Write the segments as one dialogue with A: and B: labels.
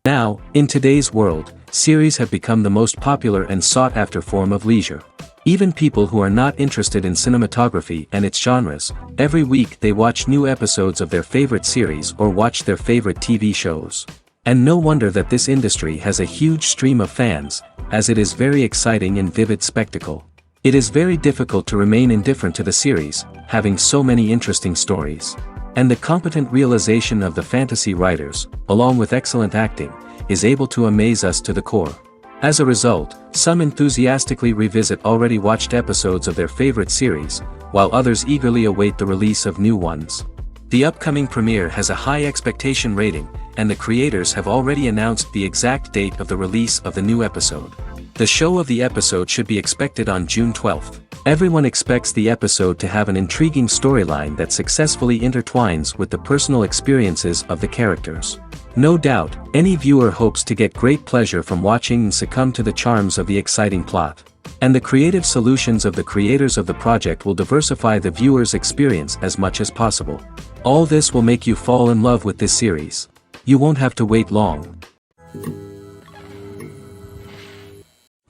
A: Now, in today's world, series have become the most popular and sought-after form of leisure. Even people who are not interested in cinematography and its genres, every week they watch new episodes of their favorite series or watch their favorite TV shows. And no wonder that this industry has a huge stream of fans, as it is very exciting and vivid spectacle. It is very difficult to remain indifferent to the series, having so many interesting stories. And the competent realization of the fantasy writers, along with excellent acting, is able to amaze us to the core. As a result, some enthusiastically revisit already watched episodes of their favorite series, while others eagerly await the release of new ones. The upcoming premiere has a high expectation rating, and the creators have already announced the exact date of the release of the new episode. The show of the episode should be expected on June 12th. Everyone expects the episode to have an intriguing storyline that successfully intertwines with the personal experiences of the characters. No doubt, any viewer hopes to get great pleasure from watching and succumb to the charms of the exciting plot. And the creative solutions of the creators of the project will diversify the viewer's experience as much as possible. All this will make you fall in love with this series. You won't have to wait long.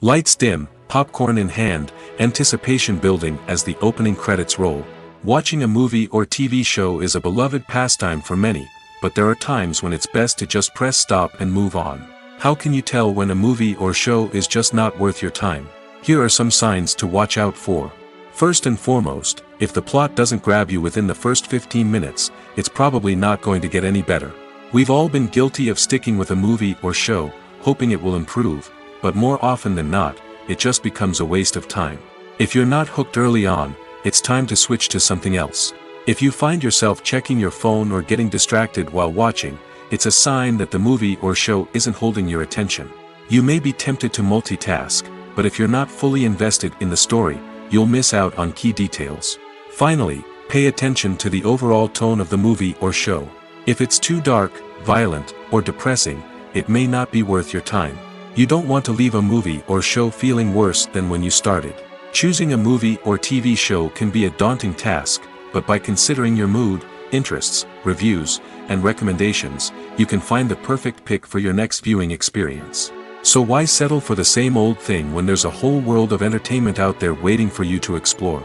A: Lights dim, popcorn in hand, anticipation building as the opening credits roll. Watching a movie or TV show is a beloved pastime for many, but there are times when it's best to just press stop and move on. How can you tell when a movie or show is just not worth your time? Here are some signs to watch out for. First and foremost, if the plot doesn't grab you within the first 15 minutes, it's probably not going to get any better. We've all been guilty of sticking with a movie or show, hoping it will improve, but more often than not, it just becomes a waste of time. If you're not hooked early on, it's time to switch to something else. If you find yourself checking your phone or getting distracted while watching, it's a sign that the movie or show isn't holding your attention. You may be tempted to multitask, but if you're not fully invested in the story, you'll miss out on key details. Finally, pay attention to the overall tone of the movie or show. If it's too dark, violent, or depressing, it may not be worth your time. You don't want to leave a movie or show feeling worse than when you started. Choosing a movie or TV show can be a daunting task, but by considering your mood, interests, reviews, and recommendations, you can find the perfect pick for your next viewing experience. So why settle for the same old thing when there's a whole world of entertainment out there waiting for you to explore?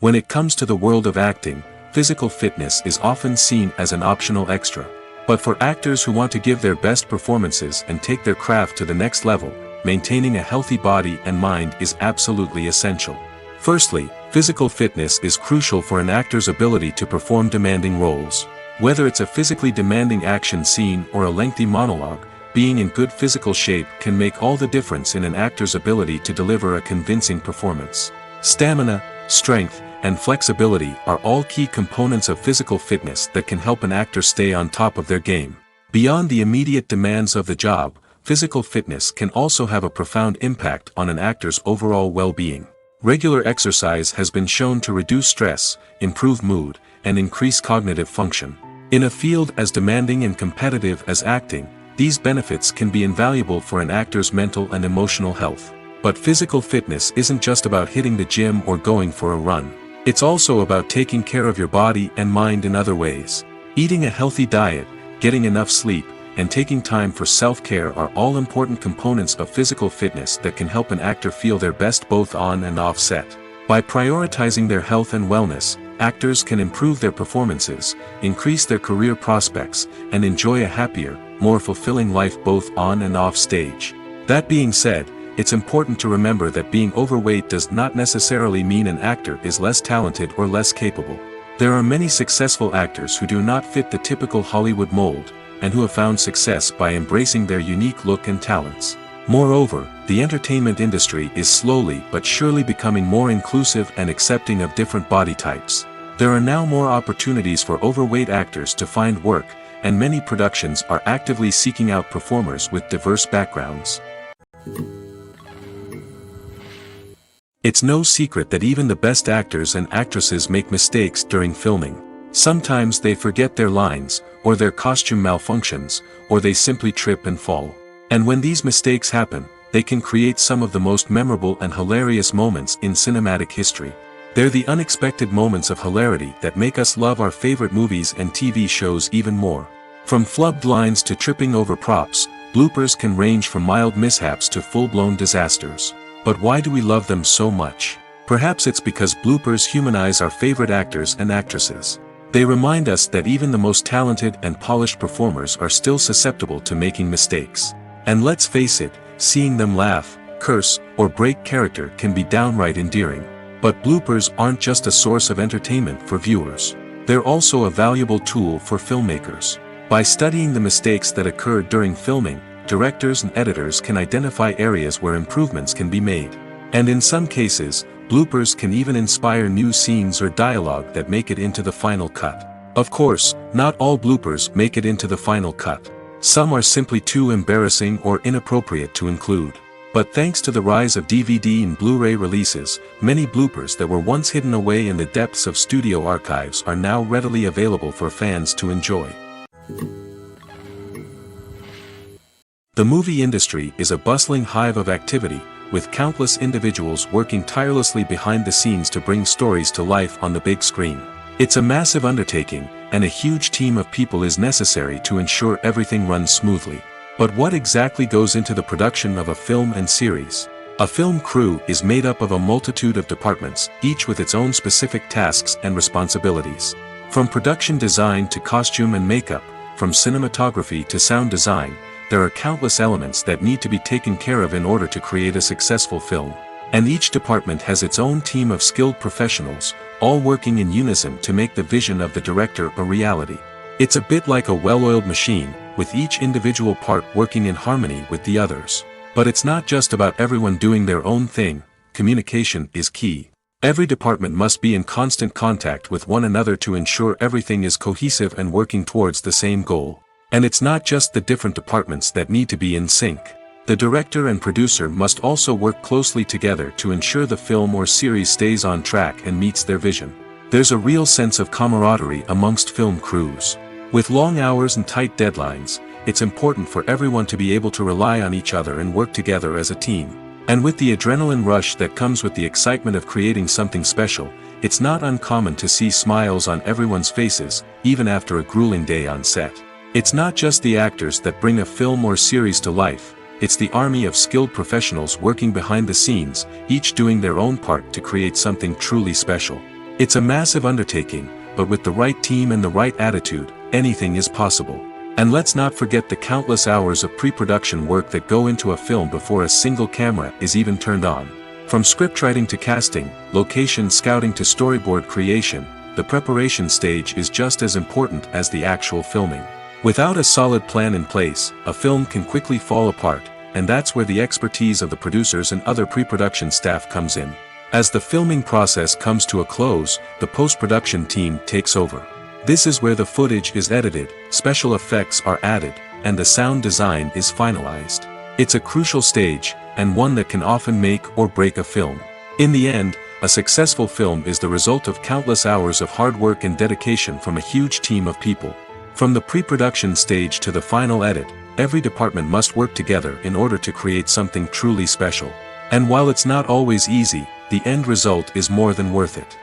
A: When it comes to the world of acting, physical fitness is often seen as an optional extra. But for actors who want to give their best performances and take their craft to the next level, maintaining a healthy body and mind is absolutely essential. Firstly, physical fitness is crucial for an actor's ability to perform demanding roles. Whether it's a physically demanding action scene or a lengthy monologue, being in good physical shape can make all the difference in an actor's ability to deliver a convincing performance. Stamina, strength, and flexibility are all key components of physical fitness that can help an actor stay on top of their game. Beyond the immediate demands of the job, physical fitness can also have a profound impact on an actor's overall well-being. Regular exercise has been shown to reduce stress, improve mood, and increase cognitive function. In a field as demanding and competitive as acting, these benefits can be invaluable for an actor's mental and emotional health. But physical fitness isn't just about hitting the gym or going for a run. It's also about taking care of your body and mind in other ways. Eating a healthy diet, getting enough sleep, and taking time for self-care are all important components of physical fitness that can help an actor feel their best both on and off set. By prioritizing their health and wellness, actors can improve their performances, increase their career prospects, and enjoy a happier, more fulfilling life both on and off stage. That being said, it's important to remember that being overweight does not necessarily mean an actor is less talented or less capable. There are many successful actors who do not fit the typical Hollywood mold, and who have found success by embracing their unique look and talents. Moreover, the entertainment industry is slowly but surely becoming more inclusive and accepting of different body types. There are now more opportunities for overweight actors to find work, and many productions are actively seeking out performers with diverse backgrounds. It's no secret that even the best actors and actresses make mistakes during filming. Sometimes they forget their lines, or their costume malfunctions, or they simply trip and fall. And when these mistakes happen, they can create some of the most memorable and hilarious moments in cinematic history. They're the unexpected moments of hilarity that make us love our favorite movies and TV shows even more. From flubbed lines to tripping over props, bloopers can range from mild mishaps to full-blown disasters. But why do we love them so much? Perhaps it's because bloopers humanize our favorite actors and actresses. They remind us that even the most talented and polished performers are still susceptible to making mistakes. And let's face it, seeing them laugh, curse, or break character can be downright endearing. But bloopers aren't just a source of entertainment for viewers. They're also a valuable tool for filmmakers. By studying the mistakes that occur during filming, directors and editors can identify areas where improvements can be made. And in some cases, bloopers can even inspire new scenes or dialogue that make it into the final cut. Of course, not all bloopers make it into the final cut. Some are simply too embarrassing or inappropriate to include. But thanks to the rise of DVD and Blu-ray releases, many bloopers that were once hidden away in the depths of studio archives are now readily available for fans to enjoy. The movie industry is a bustling hive of activity, with countless individuals working tirelessly behind the scenes to bring stories to life on the big screen. It's a massive undertaking, and a huge team of people is necessary to ensure everything runs smoothly. But what exactly goes into the production of a film and series? A film crew is made up of a multitude of departments, each with its own specific tasks and responsibilities. From production design to costume and makeup, from cinematography to sound design, there are countless elements that need to be taken care of in order to create a successful film. And each department has its own team of skilled professionals, all working in unison to make the vision of the director a reality. It's a bit like a well-oiled machine, with each individual part working in harmony with the others. But it's not just about everyone doing their own thing. Communication is key. Every department must be in constant contact with one another to ensure everything is cohesive and working towards the same goal. And it's not just the different departments that need to be in sync. The director and producer must also work closely together to ensure the film or series stays on track and meets their vision. There's a real sense of camaraderie amongst film crews. With long hours and tight deadlines, it's important for everyone to be able to rely on each other and work together as a team. And with the adrenaline rush that comes with the excitement of creating something special, it's not uncommon to see smiles on everyone's faces, even after a grueling day on set. It's not just the actors that bring a film or series to life, it's the army of skilled professionals working behind the scenes, each doing their own part to create something truly special. It's a massive undertaking, but with the right team and the right attitude, anything is possible. And let's not forget the countless hours of pre-production work that go into a film before a single camera is even turned on. From scriptwriting to casting, location scouting to storyboard creation, the preparation stage is just as important as the actual filming. Without a solid plan in place, a film can quickly fall apart, and that's where the expertise of the producers and other pre-production staff comes in. As the filming process comes to a close, the post-production team takes over. This is where the footage is edited, special effects are added, and the sound design is finalized. It's a crucial stage, and one that can often make or break a film. In the end, a successful film is the result of countless hours of hard work and dedication from a huge team of people. From the pre-production stage to the final edit, every department must work together in order to create something truly special. And while it's not always easy, the end result is more than worth it.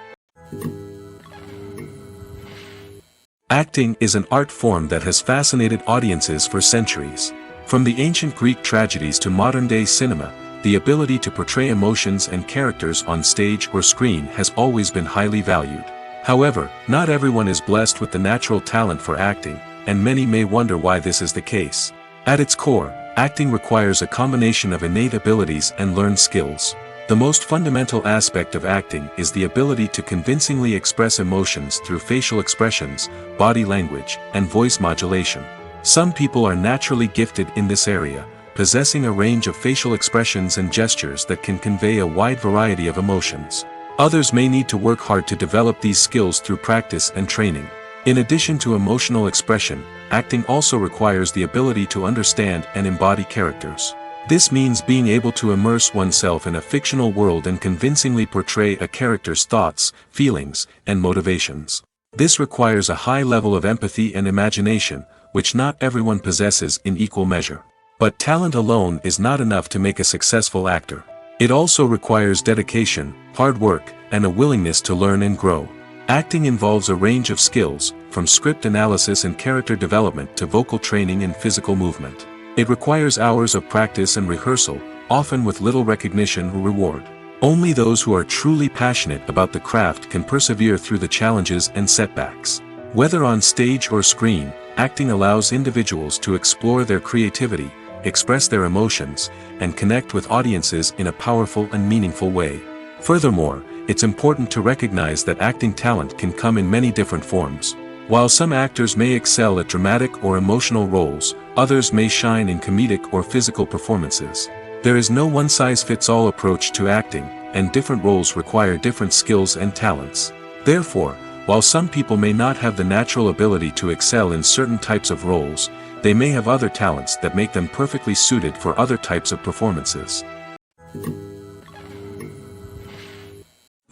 A: Acting is an art form that has fascinated audiences for centuries. From the ancient Greek tragedies to modern-day cinema, the ability to portray emotions and characters on stage or screen has always been highly valued. However, not everyone is blessed with the natural talent for acting, and many may wonder why this is the case. At its core, acting requires a combination of innate abilities and learned skills. The most fundamental aspect of acting is the ability to convincingly express emotions through facial expressions, body language, and voice modulation. Some people are naturally gifted in this area, possessing a range of facial expressions and gestures that can convey a wide variety of emotions. Others may need to work hard to develop these skills through practice and training. In addition to emotional expression, acting also requires the ability to understand and embody characters. This means being able to immerse oneself in a fictional world and convincingly portray a character's thoughts, feelings, and motivations. This requires a high level of empathy and imagination, which not everyone possesses in equal measure. But talent alone is not enough to make a successful actor. It also requires dedication, hard work, and a willingness to learn and grow. Acting involves a range of skills, from script analysis and character development to vocal training and physical movement. It requires hours of practice and rehearsal, often with little recognition or reward. Only those who are truly passionate about the craft can persevere through the challenges and setbacks. Whether on stage or screen, acting allows individuals to explore their creativity, express their emotions, and connect with audiences in a powerful and meaningful way. Furthermore, it's important to recognize that acting talent can come in many different forms. While some actors may excel at dramatic or emotional roles, others may shine in comedic or physical performances. There is no one-size-fits-all approach to acting, and different roles require different skills and talents. Therefore, while some people may not have the natural ability to excel in certain types of roles, they may have other talents that make them perfectly suited for other types of performances.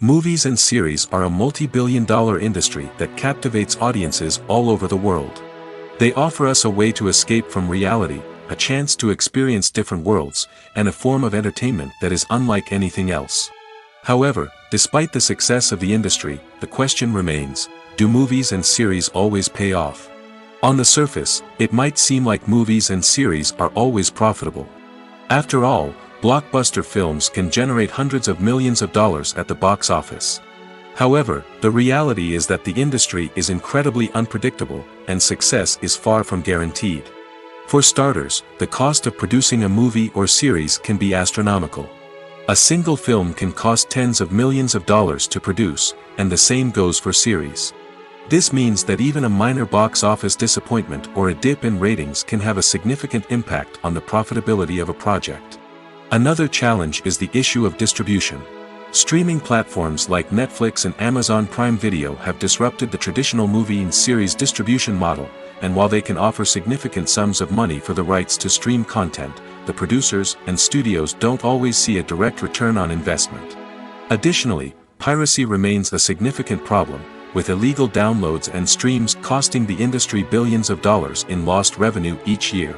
A: Movies and series are a multi-billion-dollar industry that captivates audiences all over the world. They offer us a way to escape from reality, a chance to experience different worlds, and a form of entertainment that is unlike anything else. However, despite the success of the industry, the question remains, do movies and series always pay off? On the surface, it might seem like movies and series are always profitable. After all, blockbuster films can generate hundreds of millions of dollars at the box office. However, the reality is that the industry is incredibly unpredictable, and success is far from guaranteed. For starters, the cost of producing a movie or series can be astronomical. A single film can cost tens of millions of dollars to produce, and the same goes for series. This means that even a minor box office disappointment or a dip in ratings can have a significant impact on the profitability of a project. Another challenge is the issue of distribution. Streaming platforms like Netflix and Amazon Prime Video have disrupted the traditional movie and series distribution model, and while they can offer significant sums of money for the rights to stream content, the producers and studios don't always see a direct return on investment. Additionally, piracy remains a significant problem, with illegal downloads and streams costing the industry billions of dollars in lost revenue each year.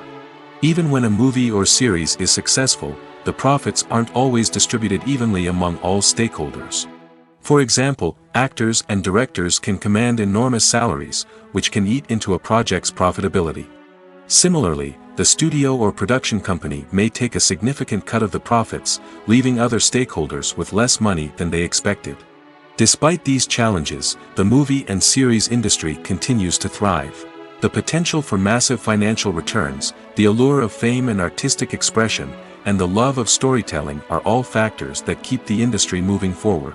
A: Even when a movie or series is successful, the profits aren't always distributed evenly among all stakeholders. For example, actors and directors can command enormous salaries, which can eat into a project's profitability. Similarly, the studio or production company may take a significant cut of the profits, leaving other stakeholders with less money than they expected. Despite these challenges, the movie and series industry continues to thrive. The potential for massive financial returns, the allure of fame and artistic expression, and the love of storytelling are all factors that keep the industry moving forward.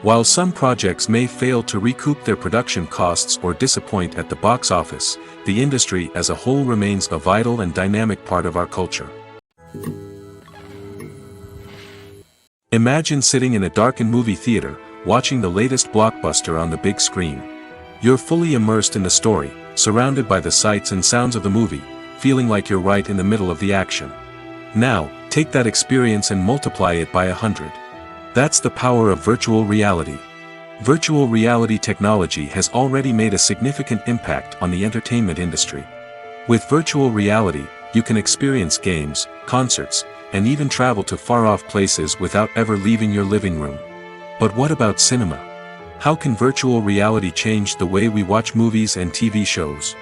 A: While some projects may fail to recoup their production costs or disappoint at the box office, the industry as a whole remains a vital and dynamic part of our culture. Imagine sitting in a darkened movie theater, watching the latest blockbuster on the big screen. You're fully immersed in the story, surrounded by the sights and sounds of the movie, feeling like you're right in the middle of the action. Now, take that experience and multiply it by 100. That's the power of virtual reality. Virtual reality technology has already made a significant impact on the entertainment industry. With virtual reality, you can experience games, concerts, and even travel to far-off places without ever leaving your living room. But what about cinema? How can virtual reality change the way we watch movies and TV shows?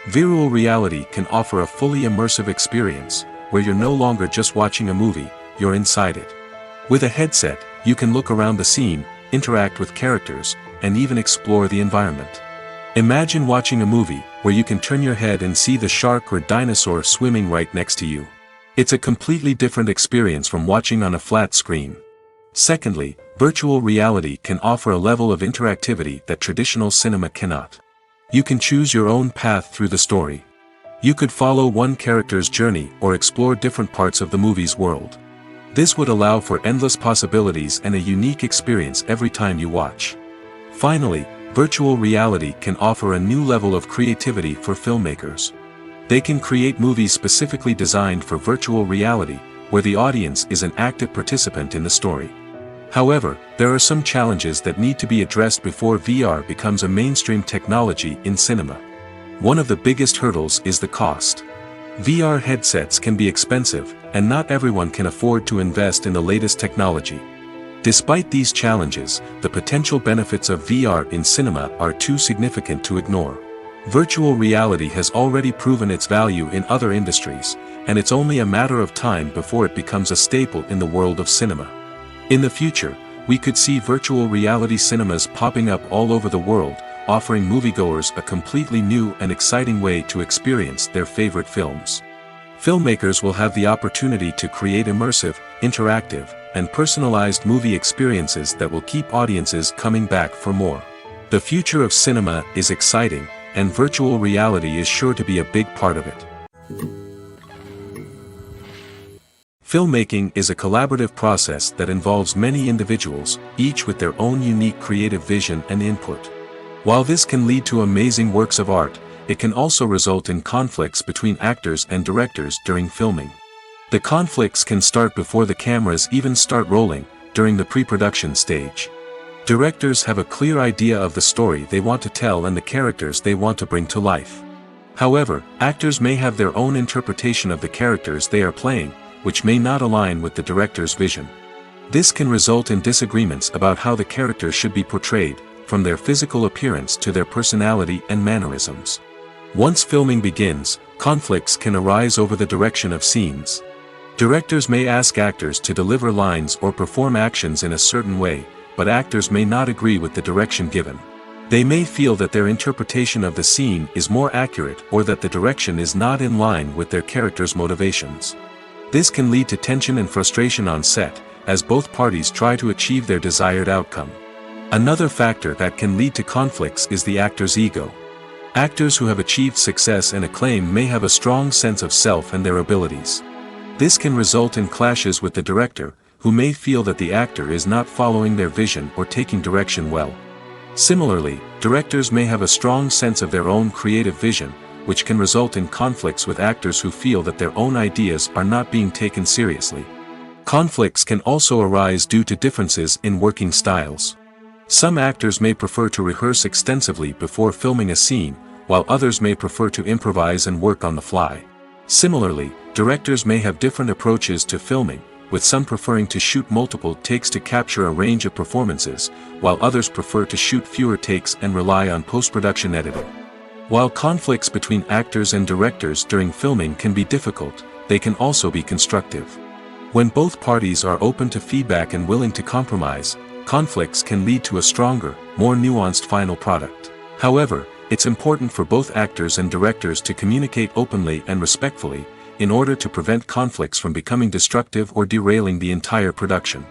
A: Virtual reality can offer a fully immersive experience, where you're no longer just watching a movie, you're inside it. With a headset, you can look around the scene, interact with characters, and even explore the environment. Imagine watching a movie where you can turn your head and see the shark or dinosaur swimming right next to you. It's a completely different experience from watching on a flat screen. Secondly, virtual reality can offer a level of interactivity that traditional cinema cannot. You can choose your own path through the story. You could follow one character's journey or explore different parts of the movie's world. This would allow for endless possibilities and a unique experience every time you watch. Finally, virtual reality can offer a new level of creativity for filmmakers. They can create movies specifically designed for virtual reality, where the audience is an active participant in the story. However, there are some challenges that need to be addressed before VR becomes a mainstream technology in cinema. One of the biggest hurdles is the cost. VR headsets can be expensive, and not everyone can afford to invest in the latest technology. Despite these challenges, the potential benefits of VR in cinema are too significant to ignore. Virtual reality has already proven its value in other industries, and it's only a matter of time before it becomes a staple in the world of cinema. In the future, we could see virtual reality cinemas popping up all over the world, offering moviegoers a completely new and exciting way to experience their favorite films. Filmmakers will have the opportunity to create immersive, interactive, and personalized movie experiences that will keep audiences coming back for more. The future of cinema is exciting, and virtual reality is sure to be a big part of it. Filmmaking is a collaborative process that involves many individuals, each with their own unique creative vision and input. While this can lead to amazing works of art, it can also result in conflicts between actors and directors during filming. The conflicts can start before the cameras even start rolling, during the pre-production stage. Directors have a clear idea of the story they want to tell and the characters they want to bring to life. However, actors may have their own interpretation of the characters they are playing, which may not align with the director's vision. This can result in disagreements about how the character should be portrayed, from their physical appearance to their personality and mannerisms. Once filming begins, conflicts can arise over the direction of scenes. Directors may ask actors to deliver lines or perform actions in a certain way, but actors may not agree with the direction given. They may feel that their interpretation of the scene is more accurate or that the direction is not in line with their character's motivations. This can lead to tension and frustration on set, as both parties try to achieve their desired outcome. Another factor that can lead to conflicts is the actor's ego. Actors who have achieved success and acclaim may have a strong sense of self and their abilities. This can result in clashes with the director, who may feel that the actor is not following their vision or taking direction well. Similarly, directors may have a strong sense of their own creative vision, which can result in conflicts with actors who feel that their own ideas are not being taken seriously. Conflicts can also arise due to differences in working styles. Some actors may prefer to rehearse extensively before filming a scene, while others may prefer to improvise and work on the fly. Similarly, directors may have different approaches to filming, with some preferring to shoot multiple takes to capture a range of performances, while others prefer to shoot fewer takes and rely on post-production editing. While conflicts between actors and directors during filming can be difficult, they can also be constructive. When both parties are open to feedback and willing to compromise, conflicts can lead to a stronger, more nuanced final product. However, it's important for both actors and directors to communicate openly and respectfully, in order to prevent conflicts from becoming destructive or derailing the entire production.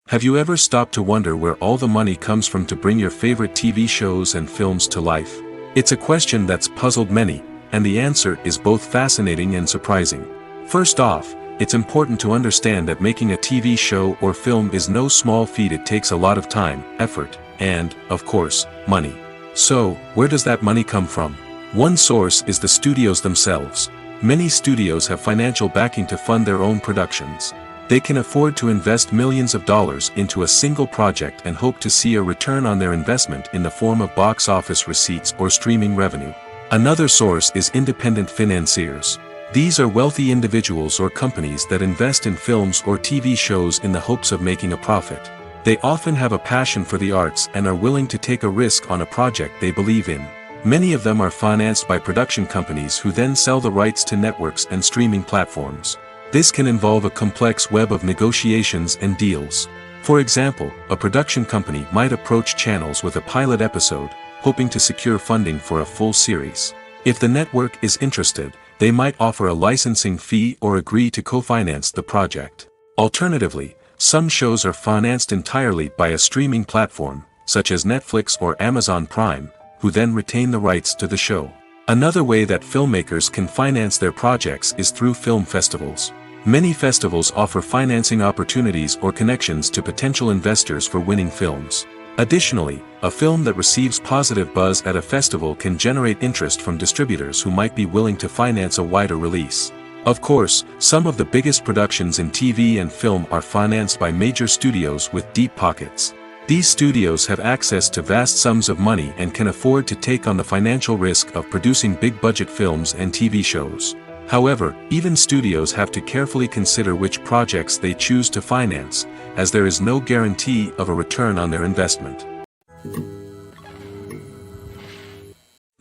A: Have you ever stopped to wonder where all the money comes from to bring your favorite TV shows and films to life? It's a question that's puzzled many, and the answer is both fascinating and surprising. First off, it's important to understand that making a TV show or film is no small feat. It takes a lot of time, effort, and, of course, money. So, where does that money come from? One source is the studios themselves. Many studios have financial backing to fund their own productions. They can afford to invest millions of dollars into a single project and hope to see a return on their investment in the form of box office receipts or streaming revenue. Another source is independent financiers. These are wealthy individuals or companies that invest in films or TV shows in the hopes of making a profit. They often have a passion for the arts and are willing to take a risk on a project they believe in. Many of them are financed by production companies who then sell the rights to networks and streaming platforms. This can involve a complex web of negotiations and deals. For example, a production company might approach channels with a pilot episode, hoping to secure funding for a full series. If the network is interested, they might offer a licensing fee or agree to co-finance the project. Alternatively, some shows are financed entirely by a streaming platform, such as Netflix or Amazon Prime, who then retain the rights to the show. Another way that filmmakers can finance their projects is through film festivals. Many festivals offer financing opportunities or connections to potential investors for winning films. Additionally, a film that receives positive buzz at a festival can generate interest from distributors who might be willing to finance a wider release. Of course, some of the biggest productions in TV and film are financed by major studios with deep pockets. These studios have access to vast sums of money and can afford to take on the financial risk of producing big-budget films and TV shows. However, even studios have to carefully consider which projects they choose to finance, as there is no guarantee of a return on their investment.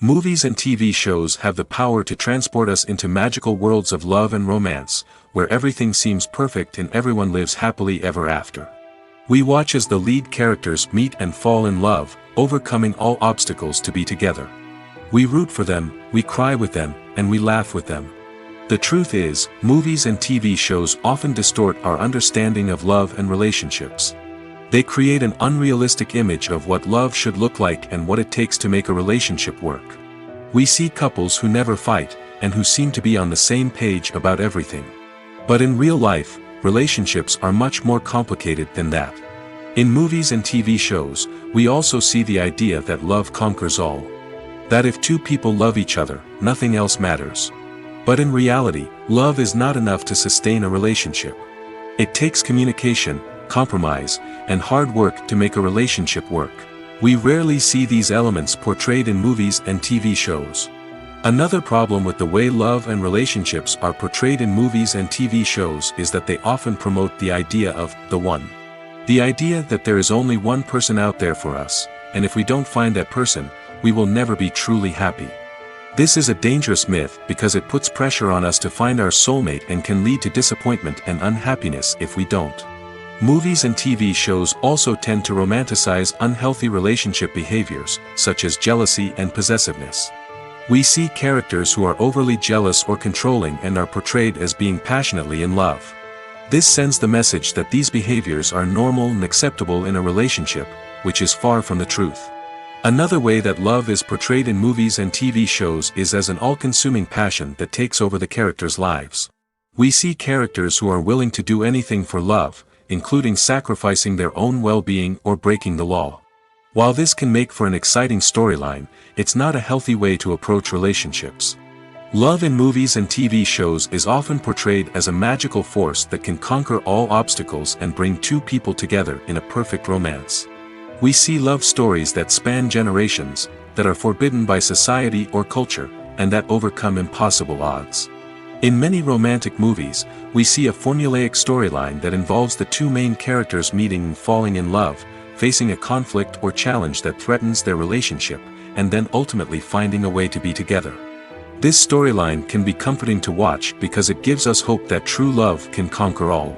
A: Movies and TV shows have the power to transport us into magical worlds of love and romance, where everything seems perfect and everyone lives happily ever after. We watch as the lead characters meet and fall in love, overcoming all obstacles to be together. We root for them, we cry with them, and we laugh with them. The truth is, movies and TV shows often distort our understanding of love and relationships. They create an unrealistic image of what love should look like and what it takes to make a relationship work. We see couples who never fight, and who seem to be on the same page about everything. But in real life, relationships are much more complicated than that. In movies and TV shows, we also see the idea that love conquers all. That if two people love each other, nothing else matters. But in reality, love is not enough to sustain a relationship. It takes communication, compromise, and hard work to make a relationship work. We rarely see these elements portrayed in movies and TV shows. Another problem with the way love and relationships are portrayed in movies and TV shows is that they often promote the idea of the one. The idea that there is only one person out there for us, and if we don't find that person, we will never be truly happy. This is a dangerous myth because it puts pressure on us to find our soulmate and can lead to disappointment and unhappiness if we don't. Movies and TV shows also tend to romanticize unhealthy relationship behaviors, such as jealousy and possessiveness. We see characters who are overly jealous or controlling and are portrayed as being passionately in love. This sends the message that these behaviors are normal and acceptable in a relationship, which is far from the truth. Another way that love is portrayed in movies and TV shows is as an all-consuming passion that takes over the characters' lives. We see characters who are willing to do anything for love, including sacrificing their own well-being or breaking the law. While this can make for an exciting storyline, it's not a healthy way to approach relationships. Love in movies and TV shows is often portrayed as a magical force that can conquer all obstacles and bring two people together in a perfect romance. We see love stories that span generations, that are forbidden by society or culture, and that overcome impossible odds. In many romantic movies, we see a formulaic storyline that involves the two main characters meeting and falling in love, facing a conflict or challenge that threatens their relationship, and then ultimately finding a way to be together. This storyline can be comforting to watch because it gives us hope that true love can conquer all.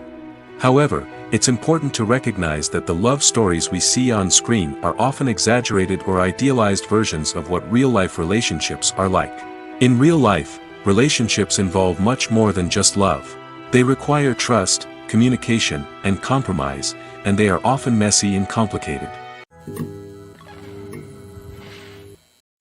A: However, it's important to recognize that the love stories we see on screen are often exaggerated or idealized versions of what real-life relationships are like. In real life, relationships involve much more than just love. They require trust, communication, and compromise, and they are often messy and complicated.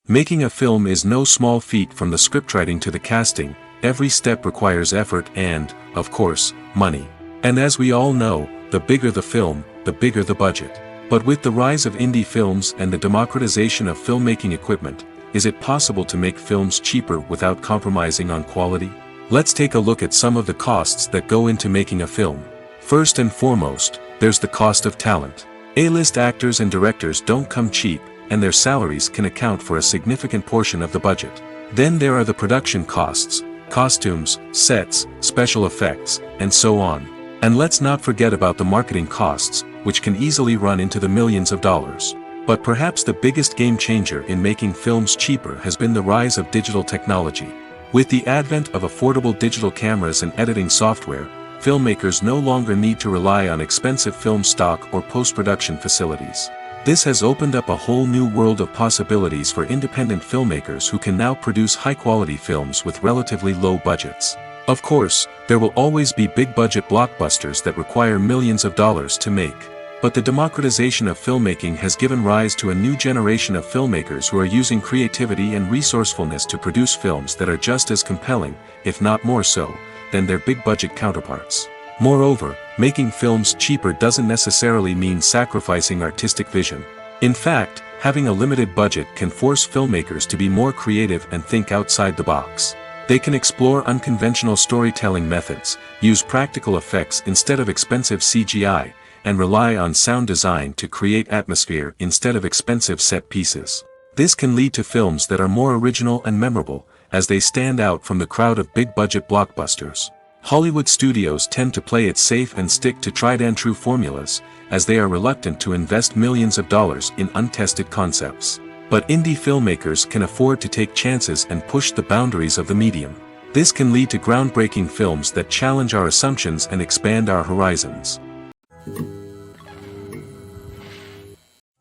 A: Making a film is no small feat. From the scriptwriting to the casting, every step requires effort and, of course, money. And as we all know, the bigger the film, the bigger the budget. But with the rise of indie films and the democratization of filmmaking equipment, is it possible to make films cheaper without compromising on quality? Let's take a look at some of the costs that go into making a film. First and foremost, there's the cost of talent. A-list actors and directors don't come cheap, and their salaries can account for a significant portion of the budget. Then there are the production costs, costumes, sets, special effects, and so on. And let's not forget about the marketing costs, which can easily run into the millions of dollars. But perhaps the biggest game changer in making films cheaper has been the rise of digital technology. With the advent of affordable digital cameras and editing software, filmmakers no longer need to rely on expensive film stock or post-production facilities. This has opened up a whole new world of possibilities for independent filmmakers who can now produce high-quality films with relatively low budgets. Of course, there will always be big-budget blockbusters that require millions of dollars to make. But the democratization of filmmaking has given rise to a new generation of filmmakers who are using creativity and resourcefulness to produce films that are just as compelling, if not more so, than their big-budget counterparts. Moreover, making films cheaper doesn't necessarily mean sacrificing artistic vision. In fact, having a limited budget can force filmmakers to be more creative and think outside the box. They can explore unconventional storytelling methods, use practical effects instead of expensive CGI, and rely on sound design to create atmosphere instead of expensive set pieces. This can lead to films that are more original and memorable, as they stand out from the crowd of big-budget blockbusters. Hollywood studios tend to play it safe and stick to tried-and-true formulas, as they are reluctant to invest millions of dollars in untested concepts. But indie filmmakers can afford to take chances and push the boundaries of the medium. This can lead to groundbreaking films that challenge our assumptions and expand our horizons.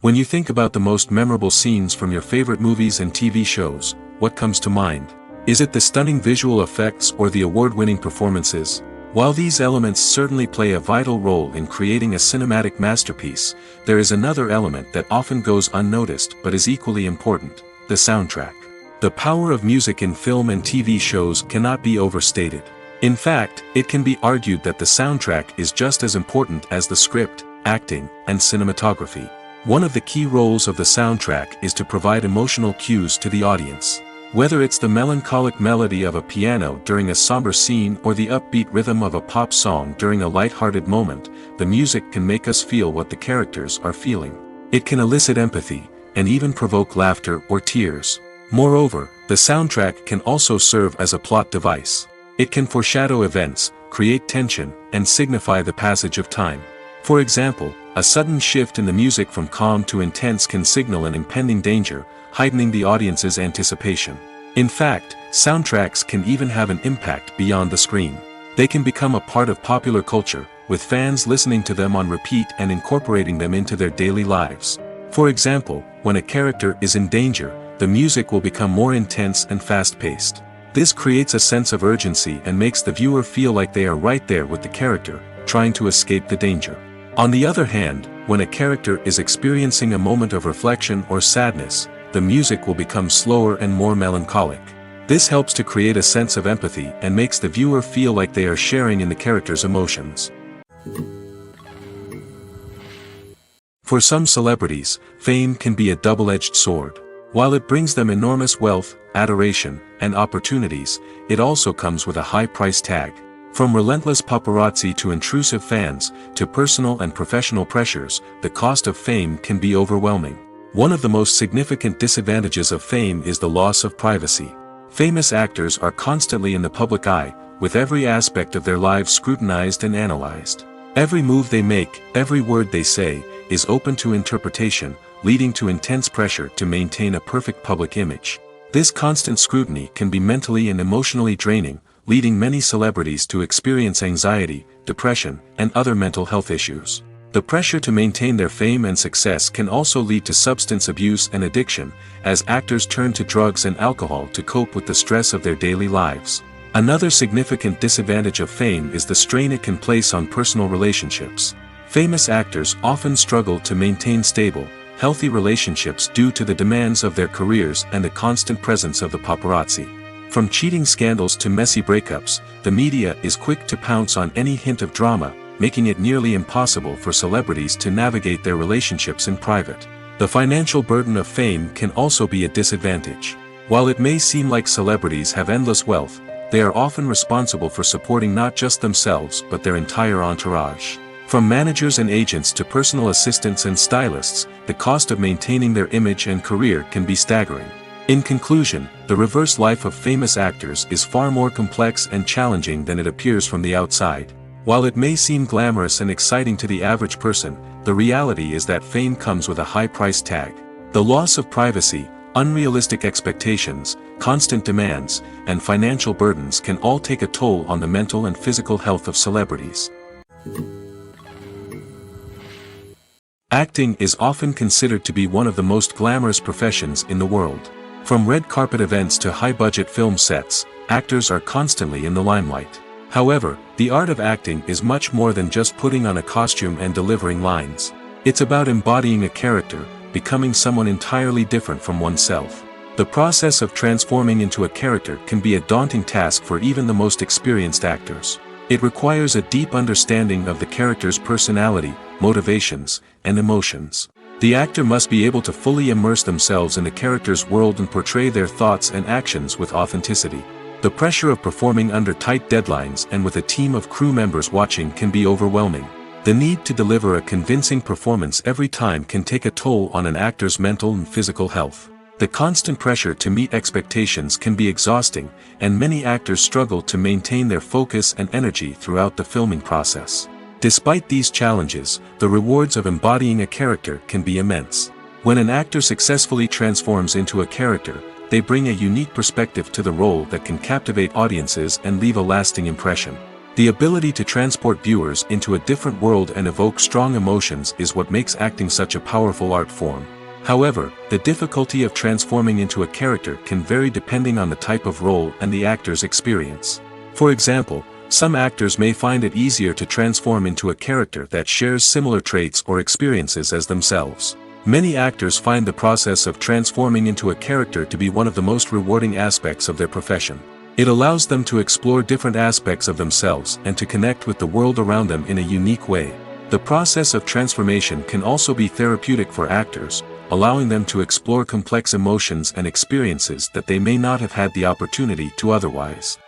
A: When you think about the most memorable scenes from your favorite movies and TV shows, what comes to mind? Is it the stunning visual effects or the award-winning performances? While these elements certainly play a vital role in creating a cinematic masterpiece, there is another element that often goes unnoticed but is equally important: the soundtrack. The power of music in film and TV shows cannot be overstated. In fact, it can be argued that the soundtrack is just as important as the script, acting, and cinematography. One of the key roles of the soundtrack is to provide emotional cues to the audience. Whether it's the melancholic melody of a piano during a somber scene or the upbeat rhythm of a pop song during a light-hearted moment, the music can make us feel what the characters are feeling. It can elicit empathy, and even provoke laughter or tears. Moreover, the soundtrack can also serve as a plot device. It can foreshadow events, create tension, and signify the passage of time. For example, a sudden shift in the music from calm to intense can signal an impending danger, heightening the audience's anticipation. In fact, soundtracks can even have an impact beyond the screen. They can become a part of popular culture, with fans listening to them on repeat and incorporating them into their daily lives. For example, when a character is in danger, the music will become more intense and fast-paced. This creates a sense of urgency and makes the viewer feel like they are right there with the character, trying to escape the danger. On the other hand, when a character is experiencing a moment of reflection or sadness, the music will become slower and more melancholic. This helps to create a sense of empathy and makes the viewer feel like they are sharing in the character's emotions. For some celebrities, fame can be a double-edged sword. While it brings them enormous wealth, adoration, and opportunities, it also comes with a high price tag. From relentless paparazzi to intrusive fans, to personal and professional pressures, the cost of fame can be overwhelming. One of the most significant disadvantages of fame is the loss of privacy. Famous actors are constantly in the public eye, with every aspect of their lives scrutinized and analyzed. Every move they make, every word they say, is open to interpretation, leading to intense pressure to maintain a perfect public image. This constant scrutiny can be mentally and emotionally draining, leading many celebrities to experience anxiety, depression, and other mental health issues. The pressure to maintain their fame and success can also lead to substance abuse and addiction, as actors turn to drugs and alcohol to cope with the stress of their daily lives. Another significant disadvantage of fame is the strain it can place on personal relationships. Famous actors often struggle to maintain stable, healthy relationships due to the demands of their careers and the constant presence of the paparazzi. From cheating scandals to messy breakups, the media is quick to pounce on any hint of drama, making it nearly impossible for celebrities to navigate their relationships in private. The financial burden of fame can also be a disadvantage. While it may seem like celebrities have endless wealth, they are often responsible for supporting not just themselves but their entire entourage. From managers and agents to personal assistants and stylists, the cost of maintaining their image and career can be staggering. In conclusion, the reverse life of famous actors is far more complex and challenging than it appears from the outside. While it may seem glamorous and exciting to the average person, the reality is that fame comes with a high price tag. The loss of privacy, Unrealistic expectations, constant demands, and financial burdens can all take a toll on the mental and physical health of celebrities. Acting is often considered to be one of the most glamorous professions in the world. From red carpet events to high-budget film sets, actors are constantly in the limelight. However, the art of acting is much more than just putting on a costume and delivering lines. It's about embodying a character, becoming someone entirely different from oneself. The process of transforming into a character can be a daunting task for even the most experienced actors. It requires a deep understanding of the character's personality, motivations, and emotions. The actor must be able to fully immerse themselves in the character's world and portray their thoughts and actions with authenticity. The pressure of performing under tight deadlines and with a team of crew members watching can be overwhelming. The need to deliver a convincing performance every time can take a toll on an actor's mental and physical health. The constant pressure to meet expectations can be exhausting, and many actors struggle to maintain their focus and energy throughout the filming process. Despite these challenges, the rewards of embodying a character can be immense. When an actor successfully transforms into a character, they bring a unique perspective to the role that can captivate audiences and leave a lasting impression. The ability to transport viewers into a different world and evoke strong emotions is what makes acting such a powerful art form. However, the difficulty of transforming into a character can vary depending on the type of role and the actor's experience. For example, some actors may find it easier to transform into a character that shares similar traits or experiences as themselves. Many actors find the process of transforming into a character to be one of the most rewarding aspects of their profession. It allows them to explore different aspects of themselves and to connect with the world around them in a unique way. The process of transformation can also be therapeutic for actors, allowing them to explore complex emotions and experiences that they may not have had the opportunity to otherwise.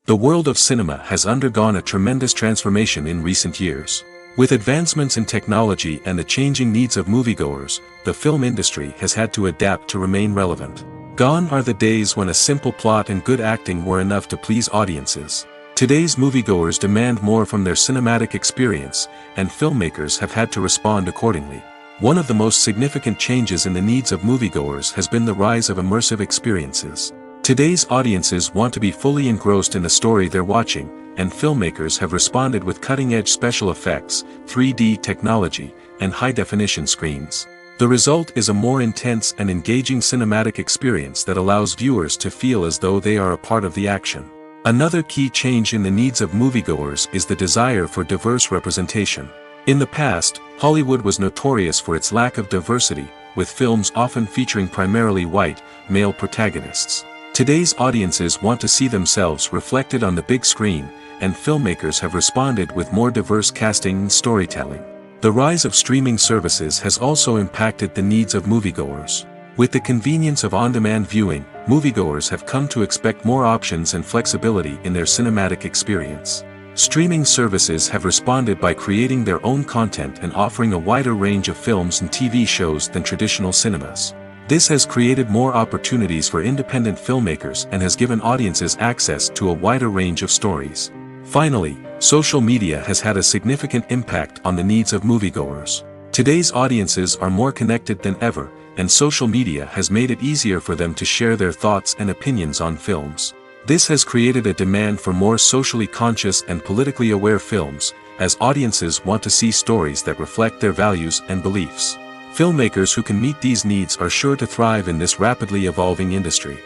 A: The world of cinema has undergone a tremendous transformation in recent years. With advancements in technology and the changing needs of moviegoers, the film industry has had to adapt to remain relevant. Gone are the days when a simple plot and good acting were enough to please audiences. Today's moviegoers demand more from their cinematic experience, and filmmakers have had to respond accordingly. One of the most significant changes in the needs of moviegoers has been the rise of immersive experiences. Today's audiences want to be fully engrossed in the story they're watching, and filmmakers have responded with cutting-edge special effects, 3D technology, and high-definition screens. The result is a more intense and engaging cinematic experience that allows viewers to feel as though they are a part of the action. Another key change in the needs of moviegoers is the desire for diverse representation. In the past, Hollywood was notorious for its lack of diversity, with films often featuring primarily white, male protagonists. Today's audiences want to see themselves reflected on the big screen, and filmmakers have responded with more diverse casting and storytelling. The rise of streaming services has also impacted the needs of moviegoers. With the convenience of on-demand viewing, moviegoers have come to expect more options and flexibility in their cinematic experience. Streaming services have responded by creating their own content and offering a wider range of films and TV shows than traditional cinemas. This has created more opportunities for independent filmmakers and has given audiences access to a wider range of stories. Finally, social media has had a significant impact on the needs of moviegoers. Today's audiences are more connected than ever, and social media has made it easier for them to share their thoughts and opinions on films. This has created a demand for more socially conscious and politically aware films, as audiences want to see stories that reflect their values and beliefs. Filmmakers who can meet these needs are sure to thrive in this rapidly evolving industry.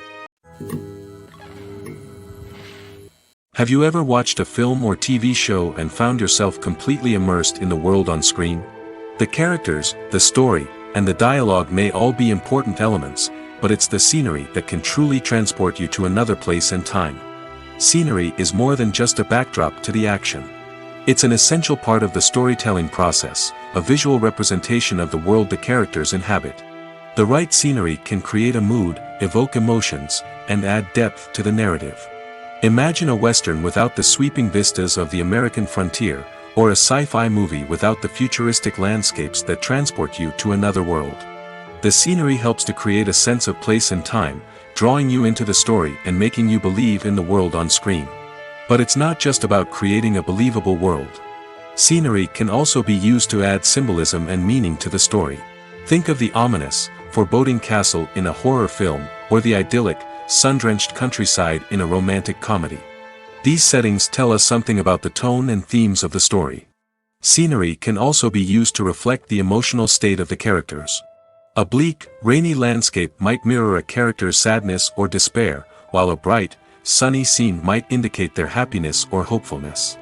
A: Have you ever watched a film or TV show and found yourself completely immersed in the world on screen? The characters, the story, and the dialogue may all be important elements, but it's the scenery that can truly transport you to another place and time. Scenery is more than just a backdrop to the action. It's an essential part of the storytelling process, a visual representation of the world the characters inhabit. The right scenery can create a mood, evoke emotions, and add depth to the narrative. Imagine a Western without the sweeping vistas of the American frontier, or a sci-fi movie without the futuristic landscapes that transport you to another world. The scenery helps to create a sense of place and time, drawing you into the story and making you believe in the world on screen. But it's not just about creating a believable world. Scenery can also be used to add symbolism and meaning to the story. Think of the ominous, foreboding castle in a horror film, or the idyllic, sun-drenched countryside in a romantic comedy. These settings tell us something about the tone and themes of the story. Scenery can also be used to reflect the emotional state of the characters. A bleak, rainy landscape might mirror a character's sadness or despair, while a bright, sunny scene might indicate their happiness or hopefulness.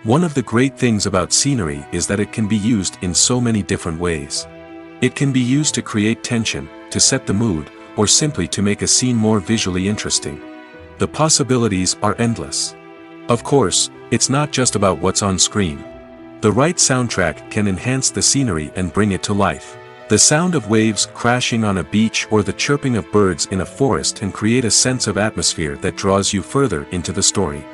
A: One of the great things about scenery is that it can be used in so many different ways. It can be used to create tension, to set the mood, or simply to make a scene more visually interesting. The possibilities are endless. Of course, it's not just about what's on screen. The right soundtrack can enhance the scenery and bring it to life. The sound of waves crashing on a beach or the chirping of birds in a forest can create a sense of atmosphere that draws you further into the story.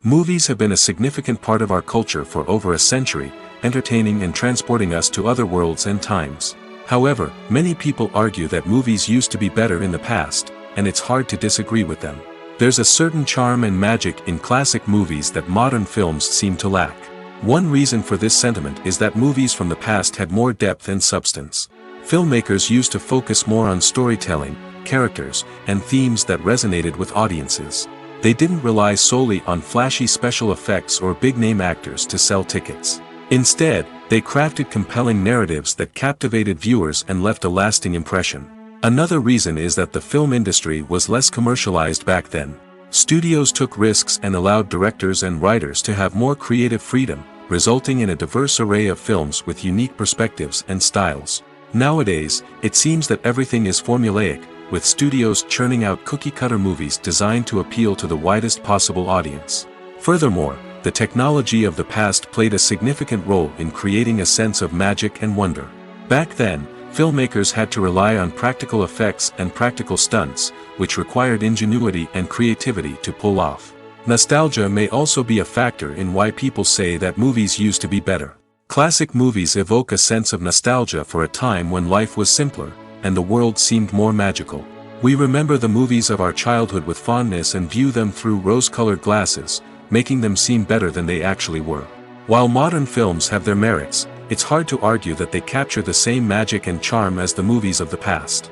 A: Movies have been a significant part of our culture for over a century, entertaining and transporting us to other worlds and times. However, many people argue that movies used to be better in the past, and it's hard to disagree with them. There's a certain charm and magic in classic movies that modern films seem to lack. One reason for this sentiment is that movies from the past had more depth and substance. Filmmakers used to focus more on storytelling, characters, and themes that resonated with audiences. They didn't rely solely on flashy special effects or big-name actors to sell tickets. Instead, they crafted compelling narratives that captivated viewers and left a lasting impression. Another reason is that the film industry was less commercialized back then. Studios took risks and allowed directors and writers to have more creative freedom, resulting in a diverse array of films with unique perspectives and styles. Nowadays, it seems that everything is formulaic, with studios churning out cookie-cutter movies designed to appeal to the widest possible audience. Furthermore, the technology of the past played a significant role in creating a sense of magic and wonder. Back then, filmmakers had to rely on practical effects and practical stunts, which required ingenuity and creativity to pull off. Nostalgia may also be a factor in why people say that movies used to be better. Classic movies evoke a sense of nostalgia for a time when life was simpler, and the world seemed more magical. We remember the movies of our childhood with fondness and view them through rose-colored glasses, making them seem better than they actually were. While modern films have their merits, it's hard to argue that they capture the same magic and charm as the movies of the past.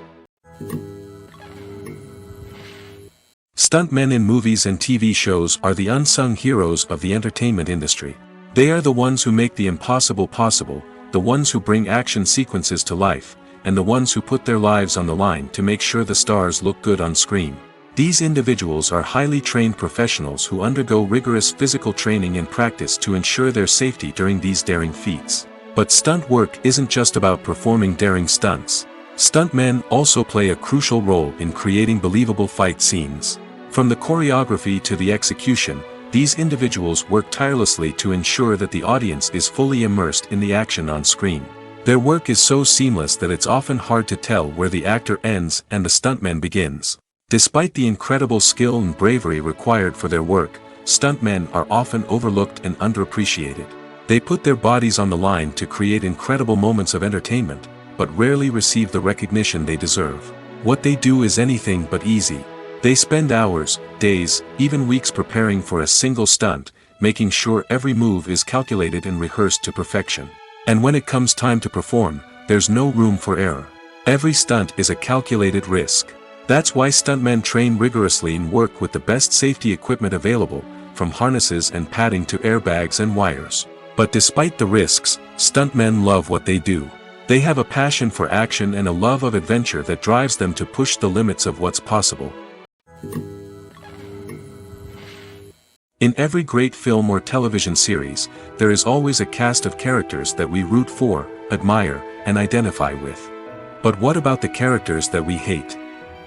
A: Stuntmen in movies and TV shows are the unsung heroes of the entertainment industry. They are the ones who make the impossible possible, the ones who bring action sequences to life, and the ones who put their lives on the line to make sure the stars look good on screen. These individuals are highly trained professionals who undergo rigorous physical training and practice to ensure their safety during these daring feats. But stunt work isn't just about performing daring stunts. Stuntmen also play a crucial role in creating believable fight scenes. From the choreography to the execution, these individuals work tirelessly to ensure that the audience is fully immersed in the action on screen. Their work is so seamless that it's often hard to tell where the actor ends and the stuntman begins. Despite the incredible skill and bravery required for their work, stuntmen are often overlooked and underappreciated. They put their bodies on the line to create incredible moments of entertainment, but rarely receive the recognition they deserve. What they do is anything but easy. They spend hours, days, even weeks preparing for a single stunt, making sure every move is calculated and rehearsed to perfection. And when it comes time to perform, there's no room for error. Every stunt is a calculated risk. That's why stuntmen train rigorously and work with the best safety equipment available, from harnesses and padding to airbags and wires. But despite the risks, stuntmen love what they do. They have a passion for action and a love of adventure that drives them to push the limits of what's possible. In every great film or television series, there is always a cast of characters that we root for, admire, and identify with. But what about the characters that we hate?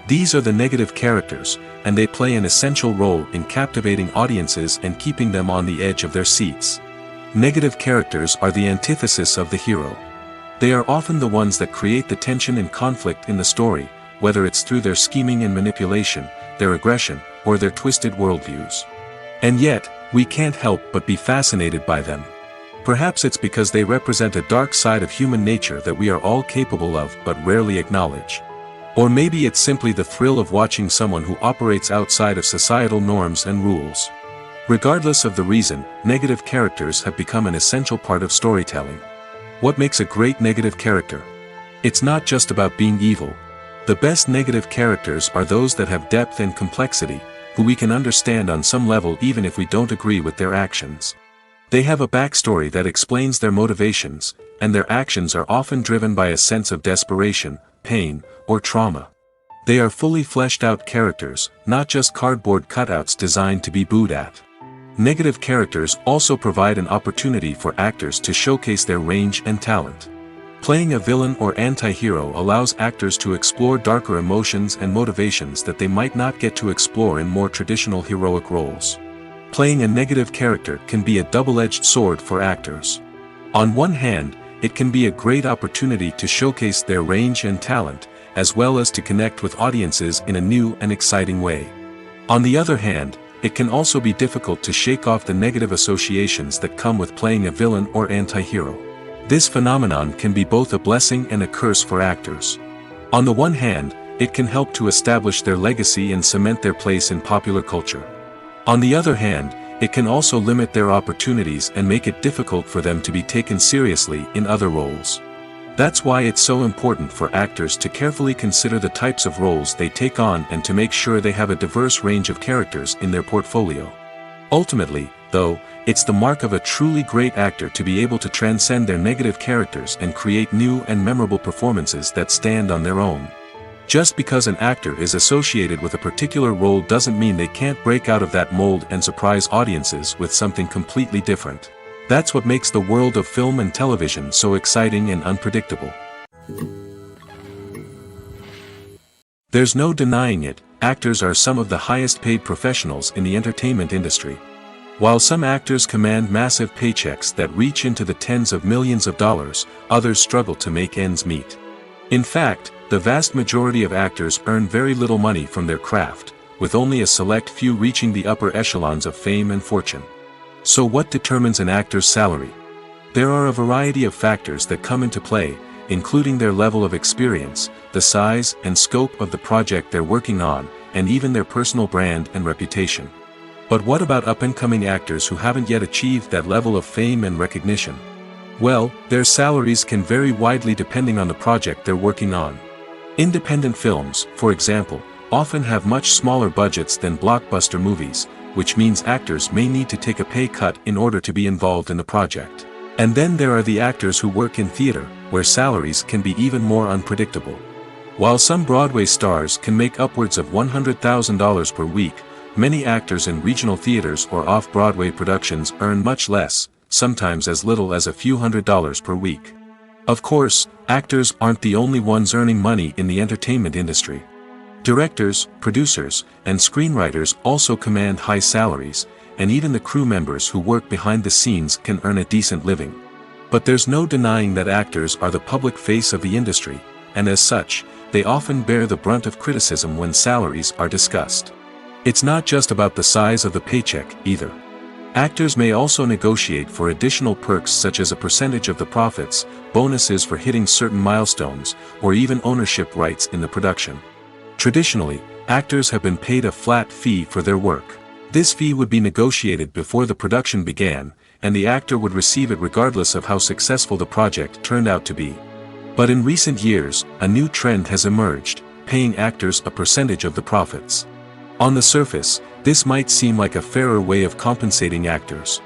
A: These are the negative characters, and they play an essential role in captivating audiences and keeping them on the edge of their seats. Negative characters are the antithesis of the hero. They are often the ones that create the tension and conflict in the story, whether it's through their scheming and manipulation, their aggression, or their twisted worldviews. And yet, we can't help but be fascinated by them. Perhaps it's because they represent a dark side of human nature that we are all capable of but rarely acknowledge. Or maybe it's simply the thrill of watching someone who operates outside of societal norms and rules. Regardless of the reason, negative characters have become an essential part of storytelling. What makes a great negative character? It's not just about being evil. The best negative characters are those that have depth and complexity, who we can understand on some level even if we don't agree with their actions. They have a backstory that explains their motivations, and their actions are often driven by a sense of desperation, pain, or trauma. They are fully fleshed out characters, not just cardboard cutouts designed to be booed at. Negative characters also provide an opportunity for actors to showcase their range and talent. Playing a villain or anti-hero allows actors to explore darker emotions and motivations that they might not get to explore in more traditional heroic roles. Playing a negative character can be a double-edged sword for actors. On one hand, it can be a great opportunity to showcase their range and talent, as well as to connect with audiences in a new and exciting way. On the other hand, it can also be difficult to shake off the negative associations that come with playing a villain or anti-hero. This phenomenon can be both a blessing and a curse for actors. On the one hand, it can help to establish their legacy and cement their place in popular culture. On the other hand, it can also limit their opportunities and make it difficult for them to be taken seriously in other roles. That's why it's so important for actors to carefully consider the types of roles they take on and to make sure they have a diverse range of characters in their portfolio. Ultimately, though, it's the mark of a truly great actor to be able to transcend their negative characters and create new and memorable performances that stand on their own. Just because an actor is associated with a particular role doesn't mean they can't break out of that mold and surprise audiences with something completely different. That's what makes the world of film and television so exciting and unpredictable. There's no denying it, actors are some of the highest paid professionals in the entertainment industry. While some actors command massive paychecks that reach into the tens of millions of dollars, others struggle to make ends meet. In fact, the vast majority of actors earn very little money from their craft, with only a select few reaching the upper echelons of fame and fortune. So what determines an actor's salary? There are a variety of factors that come into play, including their level of experience, the size and scope of the project they're working on, and even their personal brand and reputation. But what about up-and-coming actors who haven't yet achieved that level of fame and recognition? Well, their salaries can vary widely depending on the project they're working on. Independent films, for example, often have much smaller budgets than blockbuster movies, which means actors may need to take a pay cut in order to be involved in the project. And then there are the actors who work in theater, where salaries can be even more unpredictable. While some Broadway stars can make upwards of $100,000 per week, many actors in regional theaters or off-Broadway productions earn much less, sometimes as little as a few $100s per week. Of course, actors aren't the only ones earning money in the entertainment industry. Directors, producers, and screenwriters also command high salaries, and even the crew members who work behind the scenes can earn a decent living. But there's no denying that actors are the public face of the industry, and as such, they often bear the brunt of criticism when salaries are discussed. It's not just about the size of the paycheck, either. Actors may also negotiate for additional perks such as a percentage of the profits, bonuses for hitting certain milestones, or even ownership rights in the production. Traditionally, actors have been paid a flat fee for their work. This fee would be negotiated before the production began, and the actor would receive it regardless of how successful the project turned out to be. But in recent years, a new trend has emerged, paying actors a percentage of the profits. On the surface, this might seem like a fairer way of compensating actors.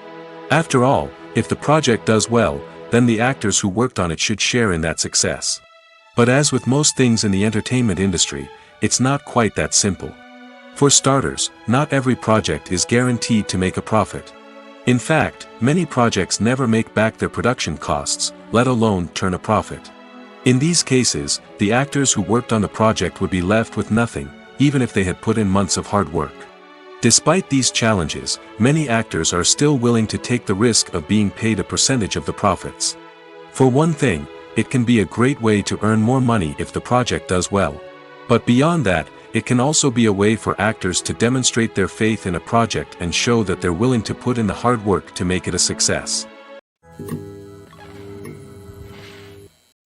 A: After all, if the project does well, then the actors who worked on it should share in that success. But as with most things in the entertainment industry, it's not quite that simple. For starters, not every project is guaranteed to make a profit. In fact, many projects never make back their production costs, let alone turn a profit. In these cases, the actors who worked on the project would be left with nothing, even if they had put in months of hard work. Despite these challenges, many actors are still willing to take the risk of being paid a percentage of the profits. For one thing, it can be a great way to earn more money if the project does well. But beyond that, it can also be a way for actors to demonstrate their faith in a project and show that they're willing to put in the hard work to make it a success.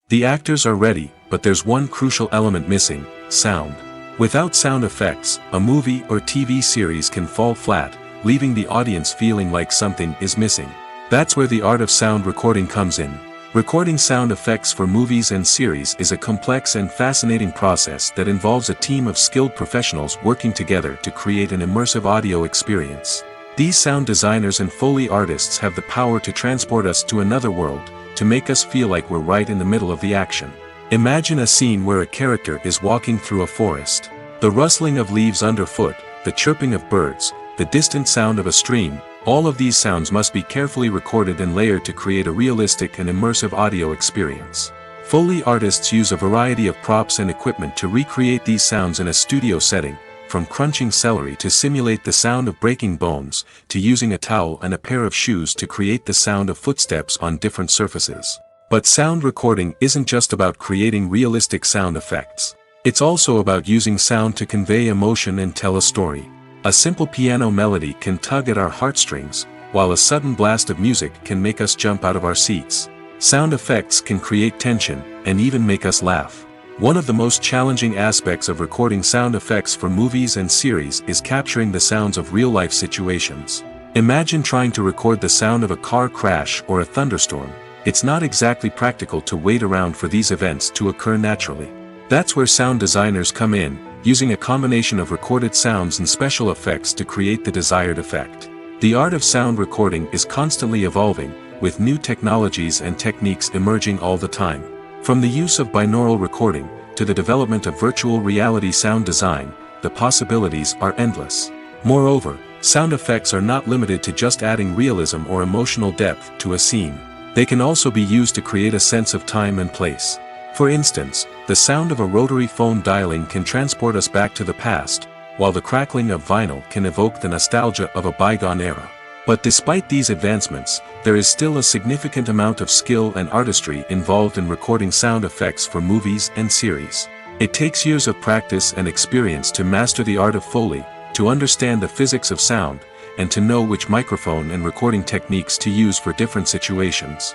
A: The actors are ready, but there's one crucial element missing: sound. Without sound effects, a movie or TV series can fall flat, leaving the audience feeling like something is missing. That's where the art of sound recording comes in. Recording sound effects for movies and series is a complex and fascinating process that involves a team of skilled professionals working together to create an immersive audio experience. These sound designers and Foley artists have the power to transport us to another world, to make us feel like we're right in the middle of the action. Imagine a scene where a character is walking through a forest. The rustling of leaves underfoot, the chirping of birds, the distant sound of a stream, all of these sounds must be carefully recorded and layered to create a realistic and immersive audio experience. Foley artists use a variety of props and equipment to recreate these sounds in a studio setting, from crunching celery to simulate the sound of breaking bones, to using a towel and a pair of shoes to create the sound of footsteps on different surfaces. But sound recording isn't just about creating realistic sound effects. It's also about using sound to convey emotion and tell a story. A simple piano melody can tug at our heartstrings, while a sudden blast of music can make us jump out of our seats. Sound effects can create tension, and even make us laugh. One of the most challenging aspects of recording sound effects for movies and series is capturing the sounds of real-life situations. Imagine trying to record the sound of a car crash or a thunderstorm. It's not exactly practical to wait around for these events to occur naturally. That's where sound designers come in, using a combination of recorded sounds and special effects to create the desired effect. The art of sound recording is constantly evolving, with new technologies and techniques emerging all the time. From the use of binaural recording, to the development of virtual reality sound design, the possibilities are endless. Moreover, sound effects are not limited to just adding realism or emotional depth to a scene. They can also be used to create a sense of time and place. For instance, the sound of a rotary phone dialing can transport us back to the past, while the crackling of vinyl can evoke the nostalgia of a bygone era. But despite these advancements, there is still a significant amount of skill and artistry involved in recording sound effects for movies and series. It takes years of practice and experience to master the art of Foley, to understand the physics of sound, and to know which microphone and recording techniques to use for different situations.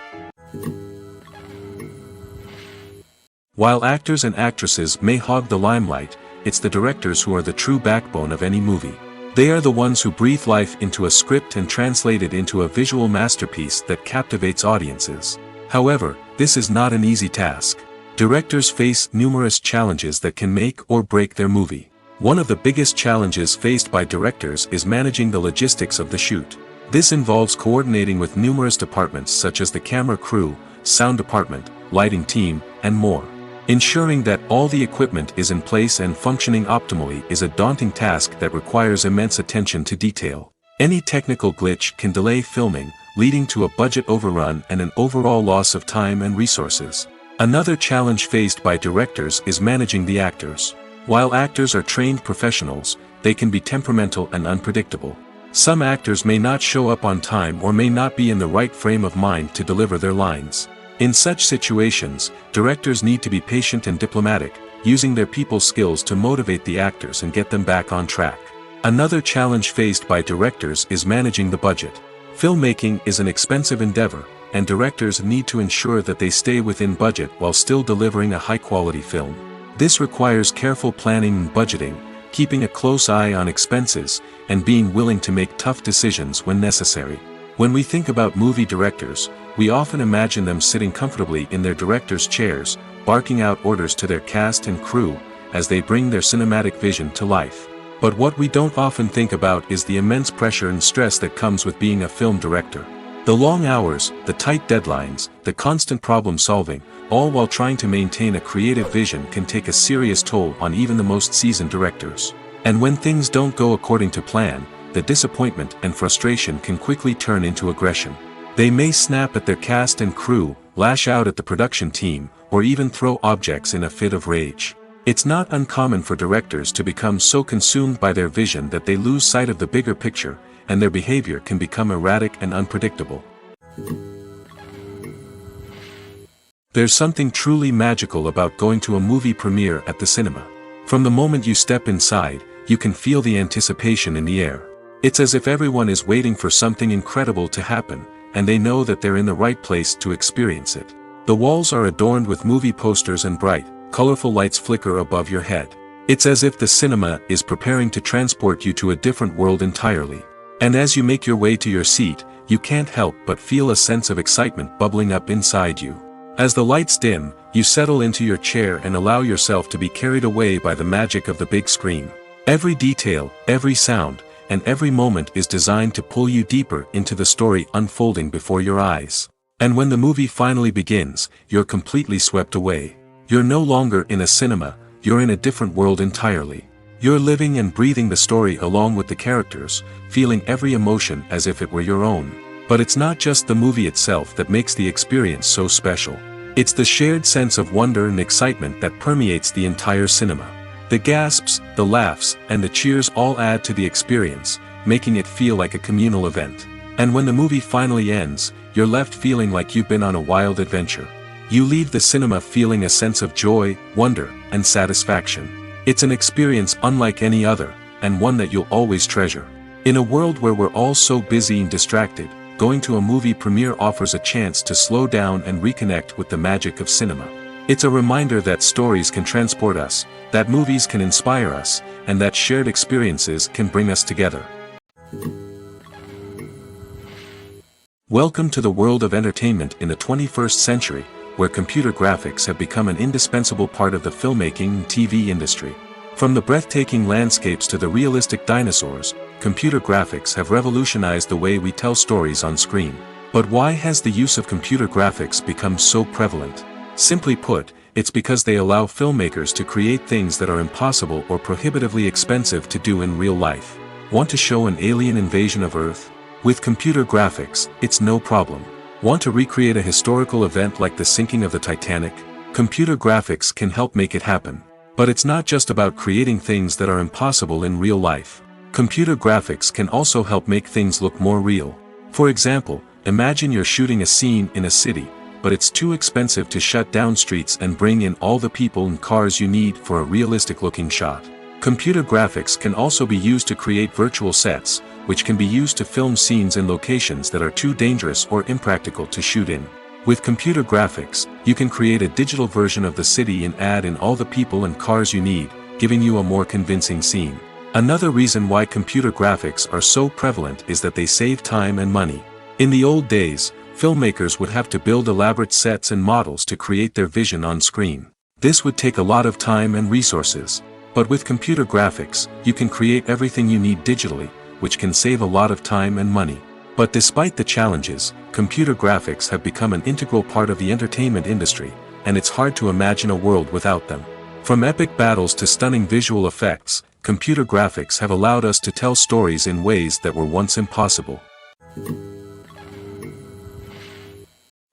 A: While actors and actresses may hog the limelight, it's the directors who are the true backbone of any movie. They are the ones who breathe life into a script and translate it into a visual masterpiece that captivates audiences. However, this is not an easy task. Directors face numerous challenges that can make or break their movie. One of the biggest challenges faced by directors is managing the logistics of the shoot. This involves coordinating with numerous departments such as the camera crew, sound department, lighting team, and more. Ensuring that all the equipment is in place and functioning optimally is a daunting task that requires immense attention to detail. Any technical glitch can delay filming, leading to a budget overrun and an overall loss of time and resources. Another challenge faced by directors is managing the actors. While actors are trained professionals, they can be temperamental and unpredictable. Some actors may not show up on time or may not be in the right frame of mind to deliver their lines. In such situations, directors need to be patient and diplomatic, using their people skills to motivate the actors and get them back on track. Another challenge faced by directors is managing the budget. Filmmaking is an expensive endeavor, and directors need to ensure that they stay within budget while still delivering a high-quality film. This requires careful planning and budgeting, keeping a close eye on expenses, and being willing to make tough decisions when necessary. When we think about movie directors, we often imagine them sitting comfortably in their director's chairs, barking out orders to their cast and crew, as they bring their cinematic vision to life. But what we don't often think about is the immense pressure and stress that comes with being a film director. The long hours, the tight deadlines, the constant problem solving, all while trying to maintain a creative vision can take a serious toll on even the most seasoned directors. And when things don't go according to plan, the disappointment and frustration can quickly turn into aggression. They may snap at their cast and crew, lash out at the production team, or even throw objects in a fit of rage. It's not uncommon for directors to become so consumed by their vision that they lose sight of the bigger picture, and their behavior can become erratic and unpredictable. There's something truly magical about going to a movie premiere at the cinema. From the moment you step inside, you can feel the anticipation in the air. It's as if everyone is waiting for something incredible to happen, and they know that they're in the right place to experience it. The walls are adorned with movie posters and bright, colorful lights flicker above your head. It's as if the cinema is preparing to transport you to a different world entirely. And as you make your way to your seat, you can't help but feel a sense of excitement bubbling up inside you. As the lights dim, you settle into your chair and allow yourself to be carried away by the magic of the big screen. Every detail, every sound, and every moment is designed to pull you deeper into the story unfolding before your eyes. And when the movie finally begins, you're completely swept away. You're no longer in a cinema, you're in a different world entirely. You're living and breathing the story along with the characters, feeling every emotion as if it were your own. But it's not just the movie itself that makes the experience so special. It's the shared sense of wonder and excitement that permeates the entire cinema. The gasps, the laughs, and the cheers all add to the experience, making it feel like a communal event. And when the movie finally ends, you're left feeling like you've been on a wild adventure. You leave the cinema feeling a sense of joy, wonder, and satisfaction. It's an experience unlike any other, and one that you'll always treasure. In a world where we're all so busy and distracted, going to a movie premiere offers a chance to slow down and reconnect with the magic of cinema. It's a reminder that stories can transport us, that movies can inspire us, and that shared experiences can bring us together. Welcome to the world of entertainment in the 21st century, where computer graphics have become an indispensable part of the filmmaking and TV industry. From the breathtaking landscapes to the realistic dinosaurs, computer graphics have revolutionized the way we tell stories on screen. But why has the use of computer graphics become so prevalent? Simply put, it's because they allow filmmakers to create things that are impossible or prohibitively expensive to do in real life. Want to show an alien invasion of Earth? With computer graphics, it's no problem. Want to recreate a historical event like the sinking of the Titanic? Computer graphics can help make it happen. But it's not just about creating things that are impossible in real life. Computer graphics can also help make things look more real. For example, imagine you're shooting a scene in a city, but it's too expensive to shut down streets and bring in all the people and cars you need for a realistic-looking shot. Computer graphics can also be used to create virtual sets, which can be used to film scenes in locations that are too dangerous or impractical to shoot in. With computer graphics, you can create a digital version of the city and add in all the people and cars you need, giving you a more convincing scene. Another reason why computer graphics are so prevalent is that they save time and money. In the old days, filmmakers would have to build elaborate sets and models to create their vision on screen. This would take a lot of time and resources. But with computer graphics, you can create everything you need digitally, which can save a lot of time and money. But despite the challenges, computer graphics have become an integral part of the entertainment industry, and it's hard to imagine a world without them. From epic battles to stunning visual effects, computer graphics have allowed us to tell stories in ways that were once impossible.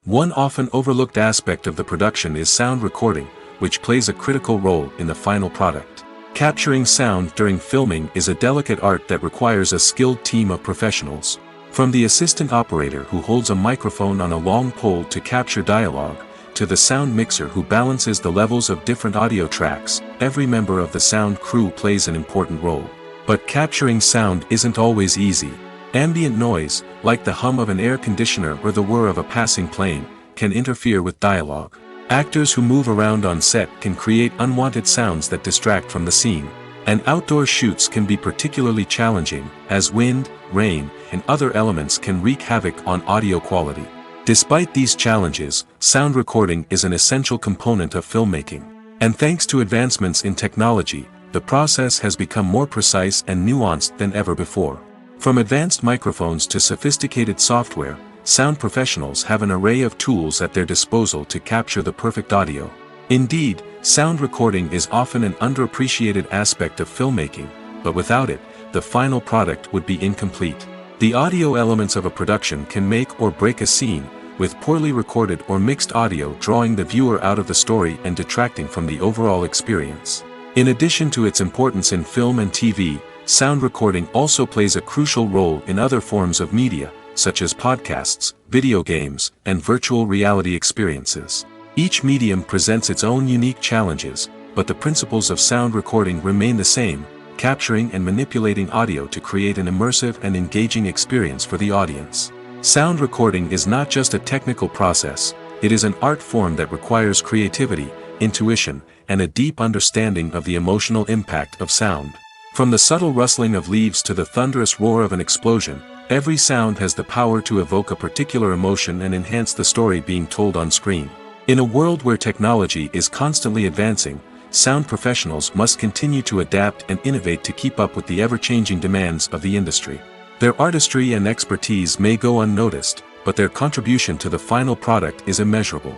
A: One often overlooked aspect of the production is sound recording, which plays a critical role in the final product. Capturing sound during filming is a delicate art that requires a skilled team of professionals. From the assistant operator who holds a microphone on a long pole to capture dialogue, to the sound mixer who balances the levels of different audio tracks, every member of the sound crew plays an important role. But capturing sound isn't always easy. Ambient noise, like the hum of an air conditioner or the whir of a passing plane, can interfere with dialogue. Actors who move around on set can create unwanted sounds that distract from the scene. And outdoor shoots can be particularly challenging, as wind, rain, and other elements can wreak havoc on audio quality. Despite these challenges, sound recording is an essential component of filmmaking. And thanks to advancements in technology, the process has become more precise and nuanced than ever before. From advanced microphones to sophisticated software, sound professionals have an array of tools at their disposal to capture the perfect audio. Indeed, sound recording is often an underappreciated aspect of filmmaking, but without it, the final product would be incomplete. The audio elements of a production can make or break a scene, with poorly recorded or mixed audio drawing the viewer out of the story and detracting from the overall experience. In addition to its importance in film and TV, sound recording also plays a crucial role in other forms of media, such as podcasts, video games, and virtual reality experiences. Each medium presents its own unique challenges, but the principles of sound recording remain the same, capturing and manipulating audio to create an immersive and engaging experience for the audience. Sound recording is not just a technical process, it is an art form that requires creativity, intuition, and a deep understanding of the emotional impact of sound. From the subtle rustling of leaves to the thunderous roar of an explosion, Every sound has the power to evoke a particular emotion and enhance the story being told on screen. In a world where technology is constantly advancing, sound professionals must continue to adapt and innovate to keep up with the ever-changing demands of the industry. Their artistry and expertise may go unnoticed, but their contribution to the final product is immeasurable.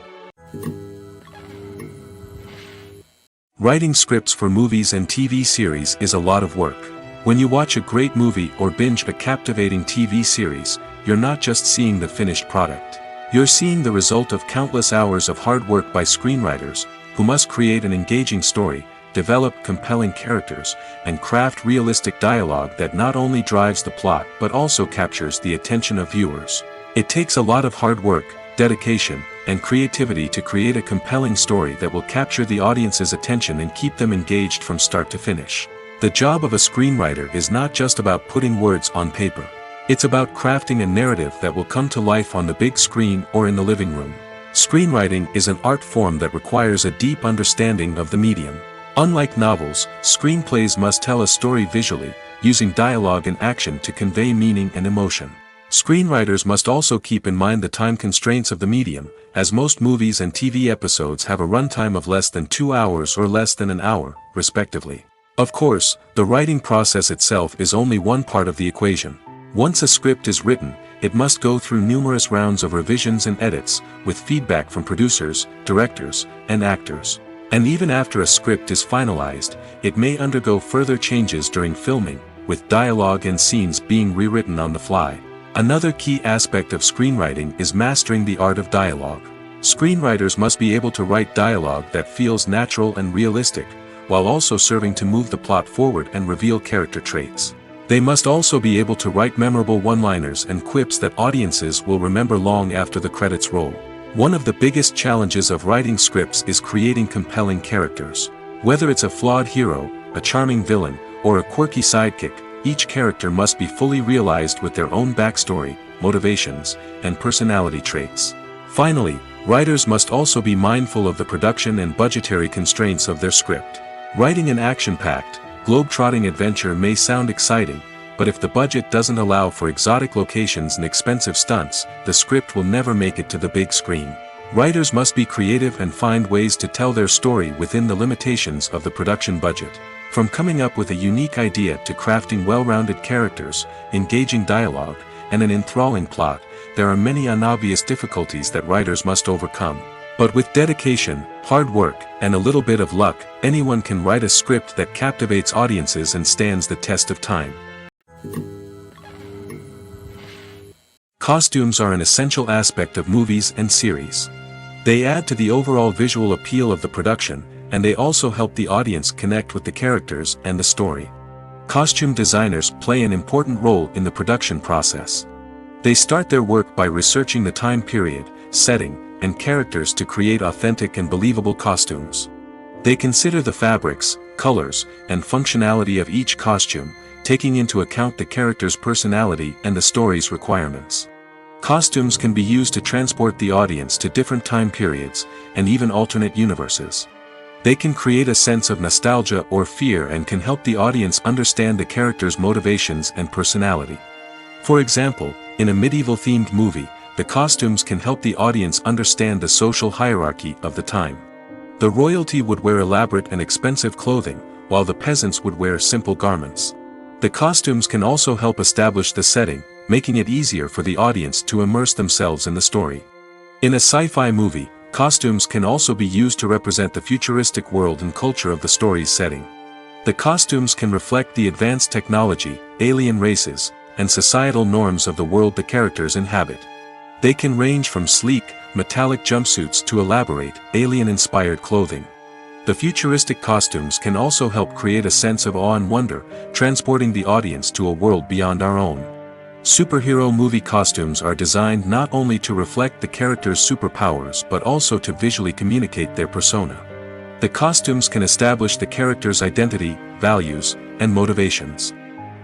A: Writing scripts for movies and TV series is a lot of work. When you watch a great movie or binge a captivating TV series, you're not just seeing the finished product. You're seeing the result of countless hours of hard work by screenwriters, who must create an engaging story, develop compelling characters, and craft realistic dialogue that not only drives the plot but also captures the attention of viewers. It takes a lot of hard work, dedication, and creativity to create a compelling story that will capture the audience's attention and keep them engaged from start to finish. The job of a screenwriter is not just about putting words on paper. It's about crafting a narrative that will come to life on the big screen or in the living room. Screenwriting is an art form that requires a deep understanding of the medium. Unlike novels, screenplays must tell a story visually, using dialogue and action to convey meaning and emotion. Screenwriters must also keep in mind the time constraints of the medium, as most movies and TV episodes have a runtime of less than 2 hours or less than an hour, respectively. Of course, the writing process itself is only one part of the equation. Once a script is written, it must go through numerous rounds of revisions and edits, with feedback from producers, directors, and actors. And even after a script is finalized, it may undergo further changes during filming, with dialogue and scenes being rewritten on the fly. Another key aspect of screenwriting is mastering the art of dialogue. Screenwriters must be able to write dialogue that feels natural and realistic, while also serving to move the plot forward and reveal character traits. They must also be able to write memorable one-liners and quips that audiences will remember long after the credits roll. One of the biggest challenges of writing scripts is creating compelling characters. Whether it's a flawed hero, a charming villain, or a quirky sidekick, each character must be fully realized with their own backstory, motivations, and personality traits. Finally, writers must also be mindful of the production and budgetary constraints of their script. Writing an action-packed, globe-trotting adventure may sound exciting, but if the budget doesn't allow for exotic locations and expensive stunts, the script will never make it to the big screen. Writers must be creative and find ways to tell their story within the limitations of the production budget. From coming up with a unique idea to crafting well-rounded characters, engaging dialogue, and an enthralling plot, there are many unobvious difficulties that writers must overcome. But with dedication, hard work, and a little bit of luck, anyone can write a script that captivates audiences and stands the test of time. Costumes are an essential aspect of movies and series. They add to the overall visual appeal of the production, and they also help the audience connect with the characters and the story. Costume designers play an important role in the production process. They start their work by researching the time period, setting, and characters to create authentic and believable costumes. They consider the fabrics, colors, and functionality of each costume, taking into account the character's personality and the story's requirements. Costumes can be used to transport the audience to different time periods, and even alternate universes. They can create a sense of nostalgia or fear and can help the audience understand the character's motivations and personality. For example, in a medieval-themed movie, the costumes can help the audience understand the social hierarchy of the time. The royalty would wear elaborate and expensive clothing, while the peasants would wear simple garments. The costumes can also help establish the setting, making it easier for the audience to immerse themselves in the story. In a sci-fi movie, costumes can also be used to represent the futuristic world and culture of the story's setting. The costumes can reflect the advanced technology, alien races, and societal norms of the world the characters inhabit. They can range from sleek, metallic jumpsuits to elaborate, alien-inspired clothing. The futuristic costumes can also help create a sense of awe and wonder, transporting the audience to a world beyond our own. Superhero movie costumes are designed not only to reflect the character's superpowers but also to visually communicate their persona. The costumes can establish the character's identity, values, and motivations.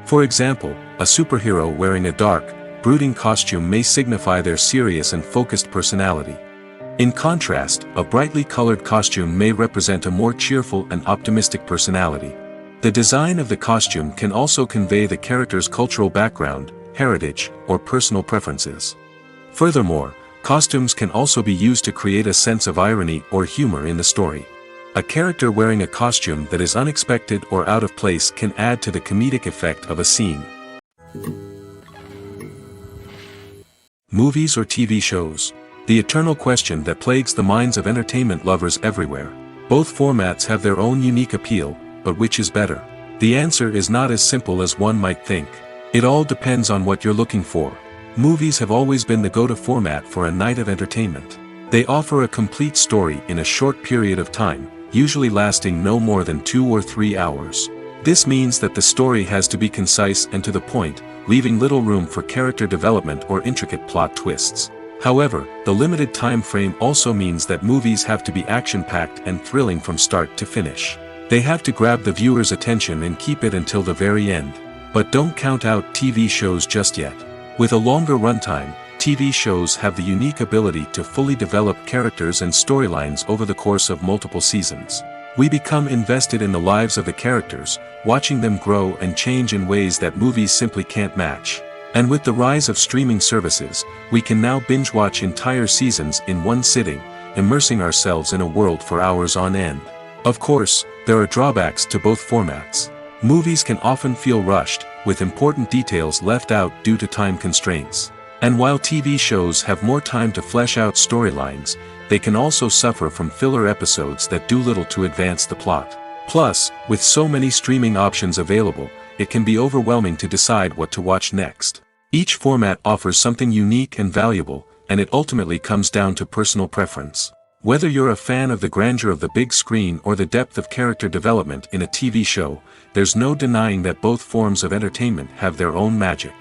A: For example, a superhero wearing a dark, brooding costume may signify their serious and focused personality. In contrast, a brightly colored costume may represent a more cheerful and optimistic personality. The design of the costume can also convey the character's cultural background, heritage, or personal preferences. Furthermore, costumes can also be used to create a sense of irony or humor in the story. A character wearing a costume that is unexpected or out of place can add to the comedic effect of a scene. Movies or TV shows? The eternal question that plagues the minds of entertainment lovers everywhere. Both formats have their own unique appeal, but which is better? The answer is not as simple as one might think. It all depends on what you're looking for. Movies have always been the go-to format for a night of entertainment. They offer a complete story in a short period of time, usually lasting no more than 2 or 3 hours. This means that the story has to be concise and to the point, leaving little room for character development or intricate plot twists. However, the limited time frame also means that movies have to be action-packed and thrilling from start to finish. They have to grab the viewer's attention and keep it until the very end. But don't count out TV shows just yet. With a longer runtime, TV shows have the unique ability to fully develop characters and storylines over the course of multiple seasons. We become invested in the lives of the characters, watching them grow and change in ways that movies simply can't match. And with the rise of streaming services, we can now binge-watch entire seasons in one sitting, immersing ourselves in a world for hours on end. Of course, there are drawbacks to both formats. Movies can often feel rushed, with important details left out due to time constraints. And while TV shows have more time to flesh out storylines, they can also suffer from filler episodes that do little to advance the plot. Plus, with so many streaming options available, it can be overwhelming to decide what to watch next. Each format offers something unique and valuable, and it ultimately comes down to personal preference. Whether you're a fan of the grandeur of the big screen or the depth of character development in a TV show, there's no denying that both forms of entertainment have their own magic.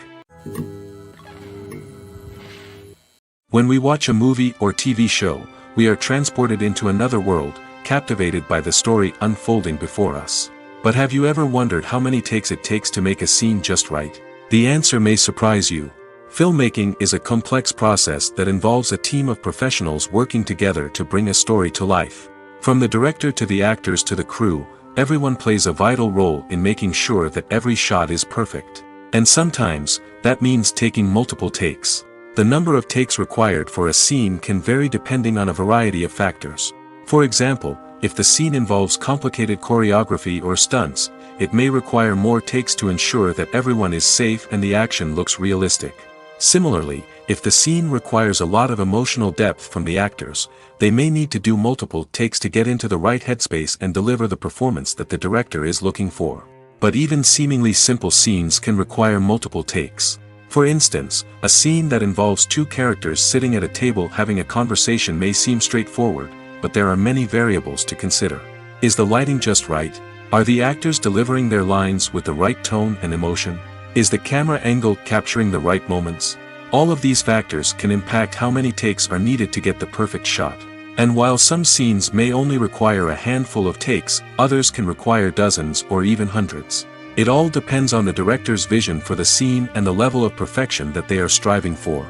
A: When we watch a movie or TV show, we are transported into another world, captivated by the story unfolding before us. But have you ever wondered how many takes it takes to make a scene just right? The answer may surprise you. Filmmaking is a complex process that involves a team of professionals working together to bring a story to life. From the director to the actors to the crew, everyone plays a vital role in making sure that every shot is perfect. And sometimes, that means taking multiple takes. The number of takes required for a scene can vary depending on a variety of factors. For example, if the scene involves complicated choreography or stunts, it may require more takes to ensure that everyone is safe and the action looks realistic. Similarly, if the scene requires a lot of emotional depth from the actors, they may need to do multiple takes to get into the right headspace and deliver the performance that the director is looking for. But even seemingly simple scenes can require multiple takes. For instance, a scene that involves 2 characters sitting at a table having a conversation may seem straightforward, but there are many variables to consider. Is the lighting just right? Are the actors delivering their lines with the right tone and emotion? Is the camera angle capturing the right moments? All of these factors can impact how many takes are needed to get the perfect shot. And while some scenes may only require a handful of takes, others can require dozens or even hundreds. It all depends on the director's vision for the scene and the level of perfection that they are striving for.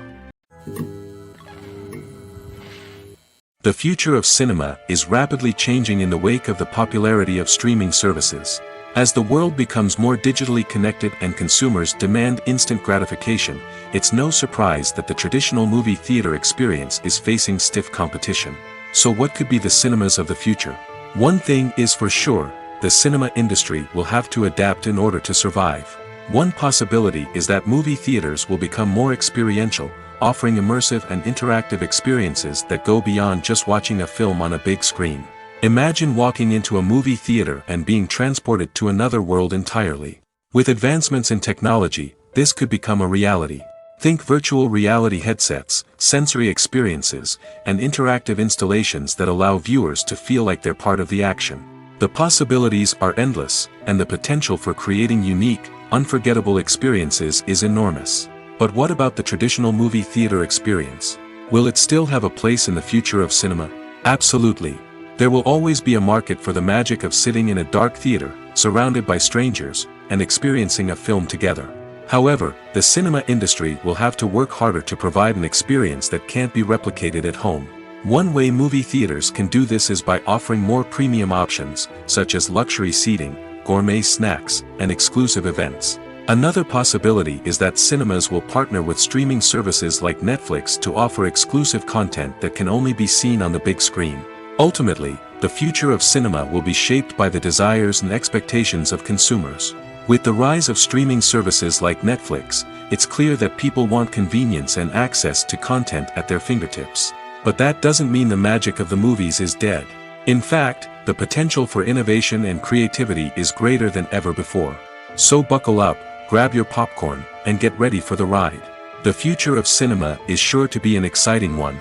A: The future of cinema is rapidly changing in the wake of the popularity of streaming services. As the world becomes more digitally connected and consumers demand instant gratification, it's no surprise that the traditional movie theater experience is facing stiff competition. So what could be the cinemas of the future? One thing is for sure, the cinema industry will have to adapt in order to survive. One possibility is that movie theaters will become more experiential, offering immersive and interactive experiences that go beyond just watching a film on a big screen. Imagine walking into a movie theater and being transported to another world entirely. With advancements in technology, this could become a reality. Think virtual reality headsets, sensory experiences, and interactive installations that allow viewers to feel like they're part of the action. The possibilities are endless, and the potential for creating unique, unforgettable experiences is enormous. But what about the traditional movie theater experience? Will it still have a place in the future of cinema? Absolutely. There will always be a market for the magic of sitting in a dark theater, surrounded by strangers, and experiencing a film together. However, the cinema industry will have to work harder to provide an experience that can't be replicated at home. One way movie theaters can do this is by offering more premium options, such as luxury seating, gourmet snacks, and exclusive events. Another possibility is that cinemas will partner with streaming services like Netflix to offer exclusive content that can only be seen on the big screen. Ultimately, the future of cinema will be shaped by the desires and expectations of consumers. With the rise of streaming services like Netflix, it's clear that people want convenience and access to content at their fingertips. But that doesn't mean the magic of the movies is dead. In fact, the potential for innovation and creativity is greater than ever before. So buckle up, grab your popcorn, and get ready for the ride. The future of cinema is sure to be an exciting one.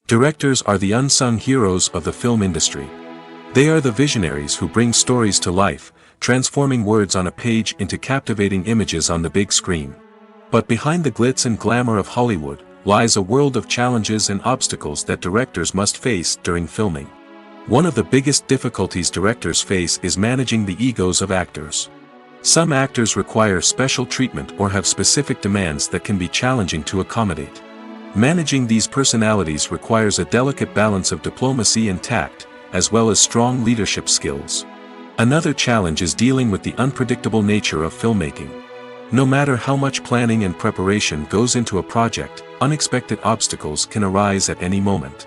A: Directors are the unsung heroes of the film industry. They are the visionaries who bring stories to life, transforming words on a page into captivating images on the big screen. But behind the glitz and glamour of Hollywood lies a world of challenges and obstacles that directors must face during filming. One of the biggest difficulties directors face is managing the egos of actors. Some actors require special treatment or have specific demands that can be challenging to accommodate. Managing these personalities requires a delicate balance of diplomacy and tact, as well as strong leadership skills. Another challenge is dealing with the unpredictable nature of filmmaking. No matter how much planning and preparation goes into a project, unexpected obstacles can arise at any moment.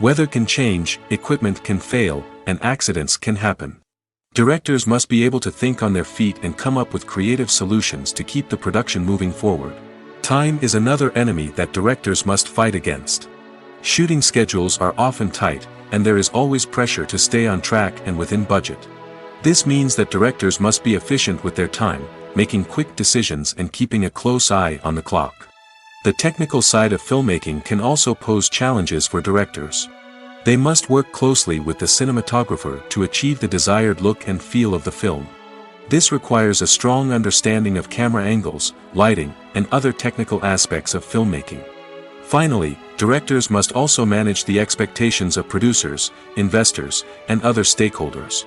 A: Weather can change, equipment can fail, and accidents can happen. Directors must be able to think on their feet and come up with creative solutions to keep the production moving forward. Time is another enemy that directors must fight against. Shooting schedules are often tight, and there is always pressure to stay on track and within budget. This means that directors must be efficient with their time, making quick decisions and keeping a close eye on the clock. The technical side of filmmaking can also pose challenges for directors. They must work closely with the cinematographer to achieve the desired look and feel of the film. This requires a strong understanding of camera angles, lighting, and other technical aspects of filmmaking. Finally, directors must also manage the expectations of producers, investors, and other stakeholders.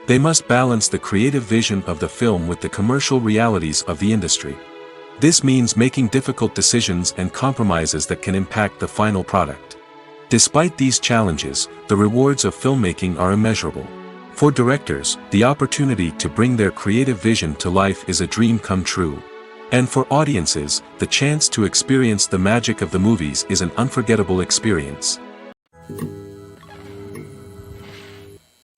A: They must balance the creative vision of the film with the commercial realities of the industry. This means making difficult decisions and compromises that can impact the final product. Despite these challenges, the rewards of filmmaking are immeasurable. For directors, the opportunity to bring their creative vision to life is a dream come true. And for audiences, the chance to experience the magic of the movies is an unforgettable experience.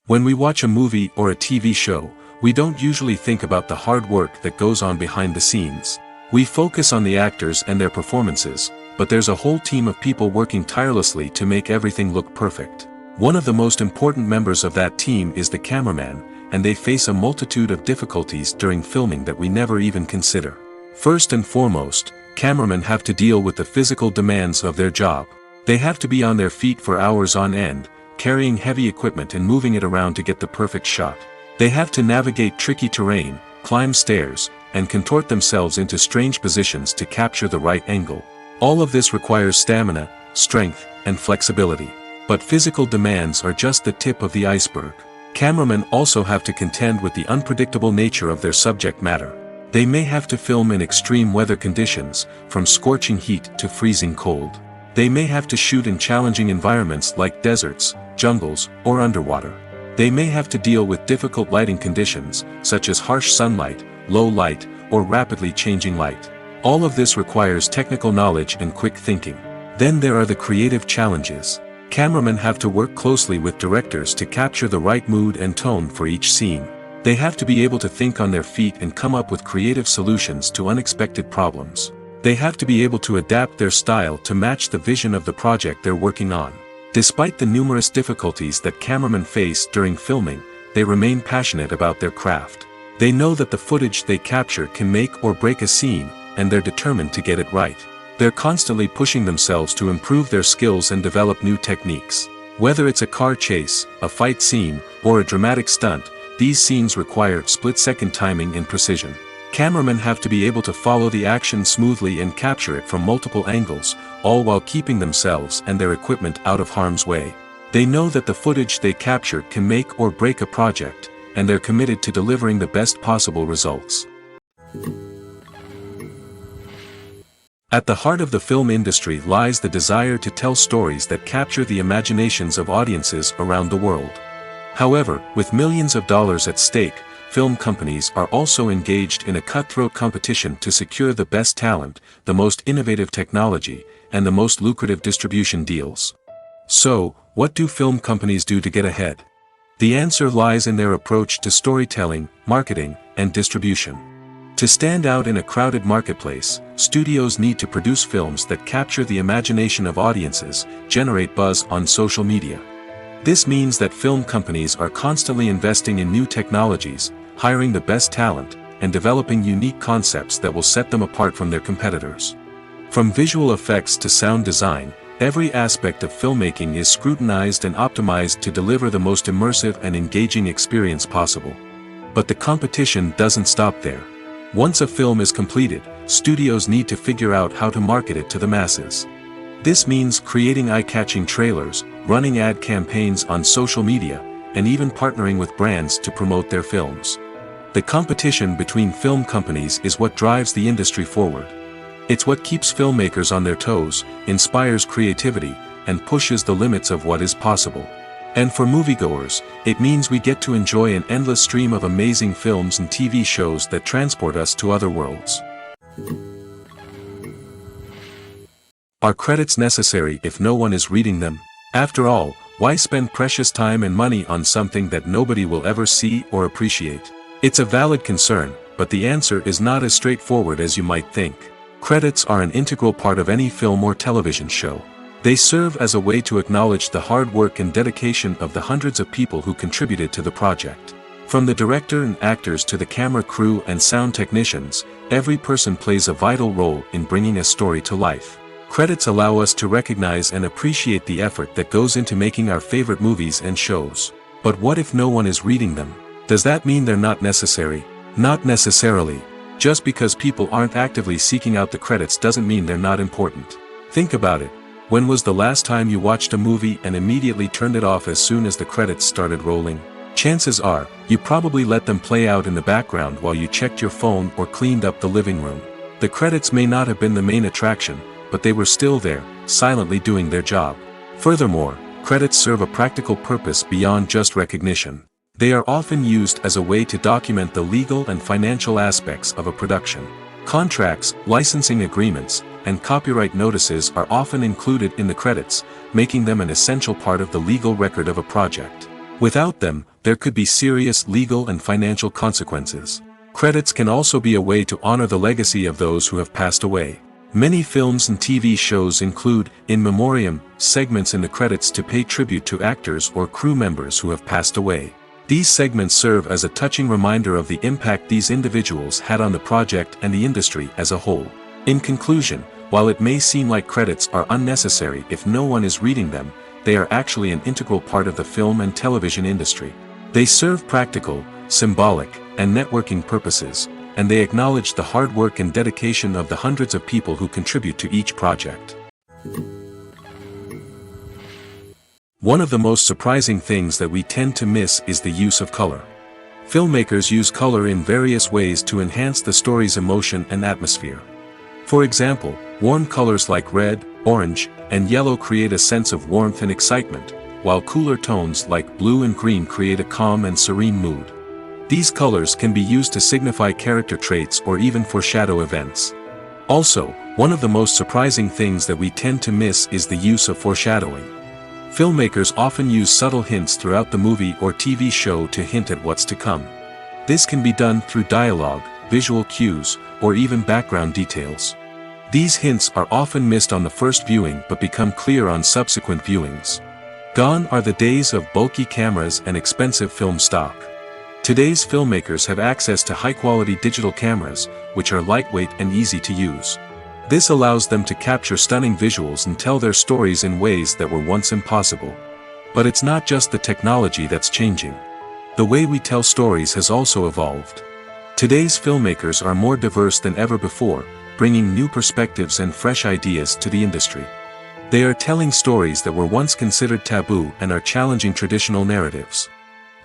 A: When we watch a movie or a TV show, we don't usually think about the hard work that goes on behind the scenes. We focus on the actors and their performances, but there's a whole team of people working tirelessly to make everything look perfect. One of the most important members of that team is the cameraman, and they face a multitude of difficulties during filming that we never even consider. First and foremost, cameramen have to deal with the physical demands of their job. They have to be on their feet for hours on end, carrying heavy equipment and moving it around to get the perfect shot. They have to navigate tricky terrain, climb stairs, and contort themselves into strange positions to capture the right angle. All of this requires stamina, strength, and flexibility. But physical demands are just the tip of the iceberg. Cameramen also have to contend with the unpredictable nature of their subject matter. They may have to film in extreme weather conditions, from scorching heat to freezing cold. They may have to shoot in challenging environments like deserts, jungles, or underwater. They may have to deal with difficult lighting conditions, such as harsh sunlight, low light, or rapidly changing light. All of this requires technical knowledge and quick thinking. Then there are the creative challenges. Cameramen have to work closely with directors to capture the right mood and tone for each scene. They have to be able to think on their feet and come up with creative solutions to unexpected problems. They have to be able to adapt their style to match the vision of the project they're working on. Despite the numerous difficulties that cameramen face during filming, they remain passionate about their craft. They know that the footage they capture can make or break a scene, and they're determined to get it right. They're constantly pushing themselves to improve their skills and develop new techniques. Whether it's a car chase, a fight scene, or a dramatic stunt, these scenes require split-second timing and precision. Cameramen have to be able to follow the action smoothly and capture it from multiple angles, all while keeping themselves and their equipment out of harm's way. They know that the footage they capture can make or break a project, and they're committed to delivering the best possible results. At the heart of the film industry lies the desire to tell stories that capture the imaginations of audiences around the world. However, with millions of dollars at stake, film companies are also engaged in a cutthroat competition to secure the best talent, the most innovative technology, and the most lucrative distribution deals. So, what do film companies do to get ahead? The answer lies in their approach to storytelling, marketing, and distribution. To stand out in a crowded marketplace, studios need to produce films that capture the imagination of audiences, generate buzz on social media. This means that film companies are constantly investing in new technologies, hiring the best talent, and developing unique concepts that will set them apart from their competitors. From visual effects to sound design, every aspect of filmmaking is scrutinized and optimized to deliver the most immersive and engaging experience possible. But the competition doesn't stop there. Once a film is completed, studios need to figure out how to market it to the masses. This means creating eye-catching trailers, running ad campaigns on social media, and even partnering with brands to promote their films. The competition between film companies is what drives the industry forward. It's what keeps filmmakers on their toes, inspires creativity, and pushes the limits of what is possible. And for moviegoers, it means we get to enjoy an endless stream of amazing films and TV shows that transport us to other worlds. Are credits necessary if no one is reading them? After all, why spend precious time and money on something that nobody will ever see or appreciate? It's a valid concern, but the answer is not as straightforward as you might think. Credits are an integral part of any film or television show. They serve as a way to acknowledge the hard work and dedication of the hundreds of people who contributed to the project. From the director and actors to the camera crew and sound technicians, every person plays a vital role in bringing a story to life. Credits allow us to recognize and appreciate the effort that goes into making our favorite movies and shows. But what if no one is reading them? Does that mean they're not necessary? Not necessarily. Just because people aren't actively seeking out the credits doesn't mean they're not important. Think about it. When was the last time you watched a movie and immediately turned it off as soon as the credits started rolling? Chances are, you probably let them play out in the background while you checked your phone or cleaned up the living room. The credits may not have been the main attraction, but they were still there, silently doing their job. Furthermore, credits serve a practical purpose beyond just recognition. They are often used as a way to document the legal and financial aspects of a production. Contracts, licensing agreements, and copyright notices are often included in the credits, making them an essential part of the legal record of a project. Without them, there could be serious legal and financial consequences. Credits can also be a way to honor the legacy of those who have passed away. Many films and TV shows include, in memoriam, segments in the credits to pay tribute to actors or crew members who have passed away. These segments serve as a touching reminder of the impact these individuals had on the project and the industry as a whole. In conclusion, while it may seem like credits are unnecessary if no one is reading them, they are actually an integral part of the film and television industry. They serve practical, symbolic, and networking purposes, and they acknowledge the hard work and dedication of the hundreds of people who contribute to each project. One of the most surprising things that we tend to miss is the use of color. Filmmakers use color in various ways to enhance the story's emotion and atmosphere. For example, warm colors like red, orange, and yellow create a sense of warmth and excitement, while cooler tones like blue and green create a calm and serene mood. These colors can be used to signify character traits or even foreshadow events. Also, one of the most surprising things that we tend to miss is the use of foreshadowing. Filmmakers often use subtle hints throughout the movie or TV show to hint at what's to come. This can be done through dialogue, visual cues, or even background details. These hints are often missed on the first viewing but become clear on subsequent viewings. Gone are the days of bulky cameras and expensive film stock. Today's filmmakers have access to high-quality digital cameras, which are lightweight and easy to use. This allows them to capture stunning visuals and tell their stories in ways that were once impossible. But it's not just the technology that's changing. The way we tell stories has also evolved. Today's filmmakers are more diverse than ever before, bringing new perspectives and fresh ideas to the industry. They are telling stories that were once considered taboo and are challenging traditional narratives.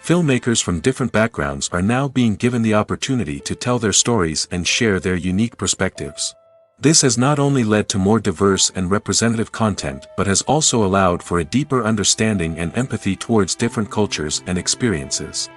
A: Filmmakers from different backgrounds are now being given the opportunity to tell their stories and share their unique perspectives. This has not only led to more diverse and representative content but has also allowed for a deeper understanding and empathy towards different cultures and experiences.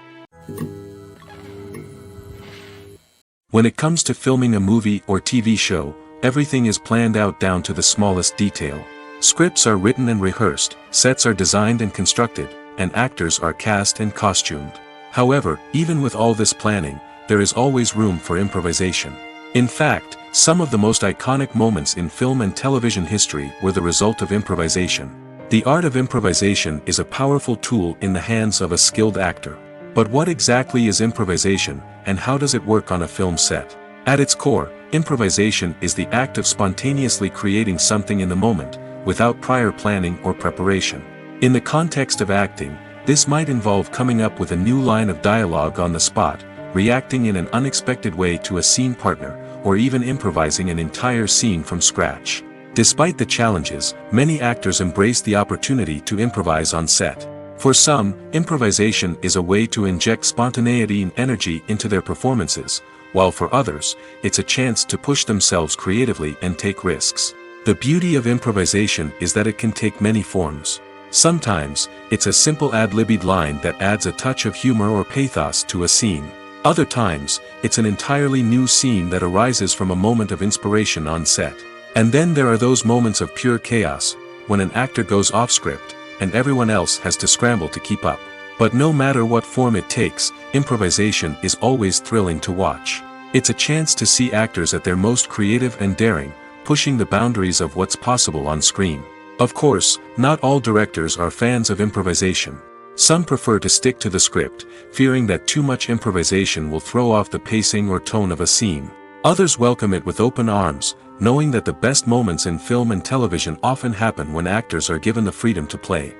A: When it comes to filming a movie or TV show, everything is planned out down to the smallest detail. Scripts are written and rehearsed, sets are designed and constructed, and actors are cast and costumed. However, even with all this planning, there is always room for improvisation. In fact, some of the most iconic moments in film and television history were the result of improvisation. The art of improvisation is a powerful tool in the hands of a skilled actor. But what exactly is improvisation, and how does it work on a film set? At its core, improvisation is the act of spontaneously creating something in the moment, without prior planning or preparation. In the context of acting, this might involve coming up with a new line of dialogue on the spot, reacting in an unexpected way to a scene partner, or even improvising an entire scene from scratch. Despite the challenges, many actors embrace the opportunity to improvise on set. For some, improvisation is a way to inject spontaneity and energy into their performances, while for others, it's a chance to push themselves creatively and take risks. The beauty of improvisation is that it can take many forms. Sometimes, it's a simple ad-libbed line that adds a touch of humor or pathos to a scene. Other times, it's an entirely new scene that arises from a moment of inspiration on set. And then there are those moments of pure chaos, when an actor goes off script, and everyone else has to scramble to keep up. But no matter what form it takes, improvisation is always thrilling to watch. It's a chance to see actors at their most creative and daring, pushing the boundaries of what's possible on screen. Of course, not all directors are fans of improvisation. Some prefer to stick to the script, fearing that too much improvisation will throw off the pacing or tone of a scene. Others welcome it with open arms, knowing that the best moments in film and television often happen when actors are given the freedom to play.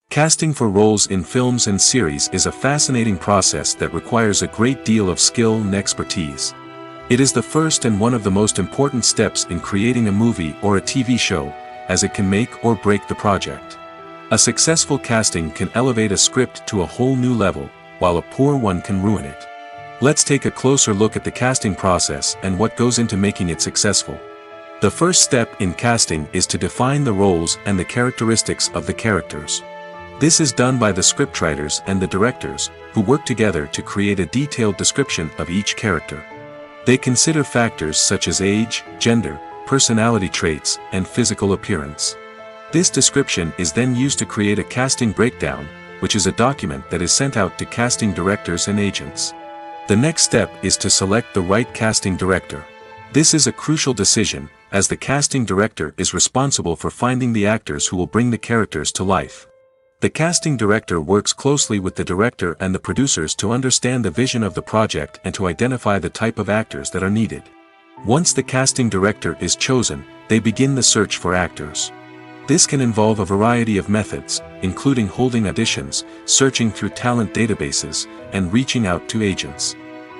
A: Casting for roles in films and series is a fascinating process that requires a great deal of skill and expertise. It is the first and one of the most important steps in creating a movie or a TV show, as it can make or break the project. A successful casting can elevate a script to a whole new level, while a poor one can ruin it. Let's take a closer look at the casting process and what goes into making it successful. The first step in casting is to define the roles and the characteristics of the characters. This is done by the scriptwriters and the directors, who work together to create a detailed description of each character. They consider factors such as age, gender, personality traits, and physical appearance. This description is then used to create a casting breakdown, which is a document that is sent out to casting directors and agents. The next step is to select the right casting director. This is a crucial decision, as the casting director is responsible for finding the actors who will bring the characters to life. The casting director works closely with the director and the producers to understand the vision of the project and to identify the type of actors that are needed. Once the casting director is chosen, they begin the search for actors. This can involve a variety of methods, including holding auditions, searching through talent databases, and reaching out to agents.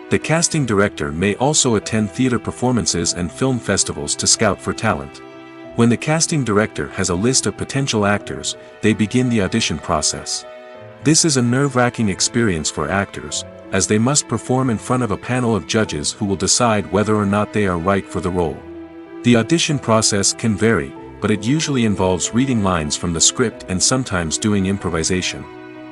A: The casting director may also attend theater performances and film festivals to scout for talent. When the casting director has a list of potential actors, they begin the audition process. This is a nerve-wracking experience for actors, as they must perform in front of a panel of judges who will decide whether or not they are right for the role. The audition process can vary, but it usually involves reading lines from the script and sometimes doing improvisation.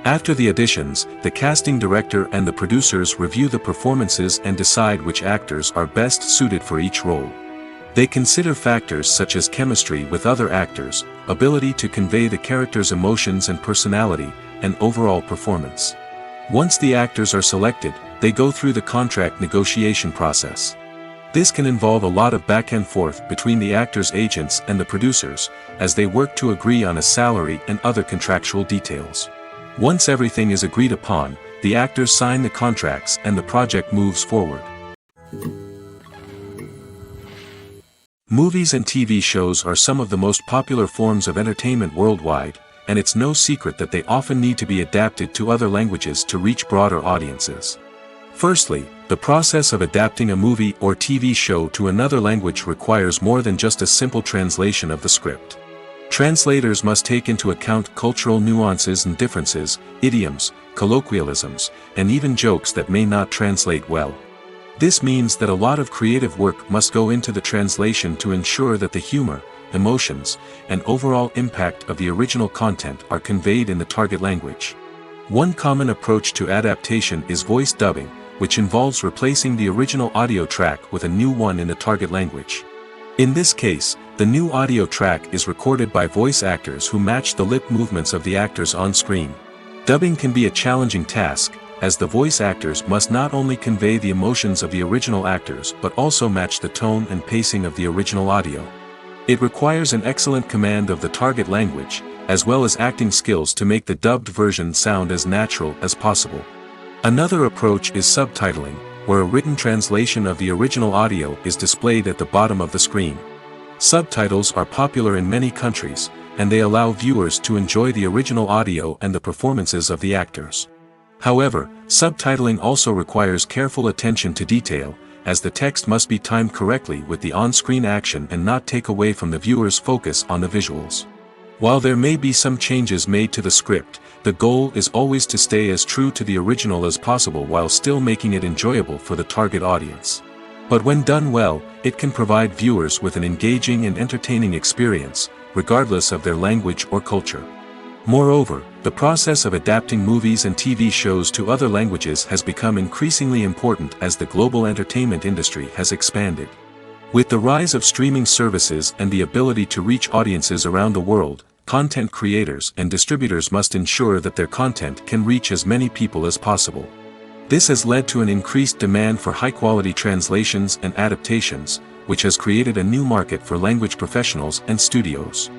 A: After the auditions, the casting director and the producers review the performances and decide which actors are best suited for each role. They consider factors such as chemistry with other actors, ability to convey the character's emotions and personality, and overall performance. Once the actors are selected, they go through the contract negotiation process. This can involve a lot of back and forth between the actors' agents and the producers, as they work to agree on a salary and other contractual details. Once everything is agreed upon, the actors sign the contracts and the project moves forward. Movies and TV shows are some of the most popular forms of entertainment worldwide, and it's no secret that they often need to be adapted to other languages to reach broader audiences. Firstly, the process of adapting a movie or TV show to another language requires more than just a simple translation of the script. Translators must take into account cultural nuances and differences, idioms, colloquialisms, and even jokes that may not translate well. This means that a lot of creative work must go into the translation to ensure that the humor, emotions, and overall impact of the original content are conveyed in the target language. One common approach to adaptation is voice dubbing, which involves replacing the original audio track with a new one in the target language. In this case, the new audio track is recorded by voice actors who match the lip movements of the actors on screen. Dubbing can be a challenging task, as the voice actors must not only convey the emotions of the original actors but also match the tone and pacing of the original audio. It requires an excellent command of the target language, as well as acting skills to make the dubbed version sound as natural as possible. Another approach is subtitling, where a written translation of the original audio is displayed at the bottom of the screen. Subtitles are popular in many countries, and they allow viewers to enjoy the original audio and the performances of the actors. However, subtitling also requires careful attention to detail, as the text must be timed correctly with the on-screen action and not take away from the viewer's focus on the visuals. While there may be some changes made to the script, the goal is always to stay as true to the original as possible while still making it enjoyable for the target audience. But when done well, it can provide viewers with an engaging and entertaining experience, regardless of their language or culture. Moreover, the process of adapting movies and TV shows to other languages has become increasingly important as the global entertainment industry has expanded. With the rise of streaming services and the ability to reach audiences around the world, content creators and distributors must ensure that their content can reach as many people as possible. This has led to an increased demand for high-quality translations and adaptations, which has created a new market for language professionals and studios.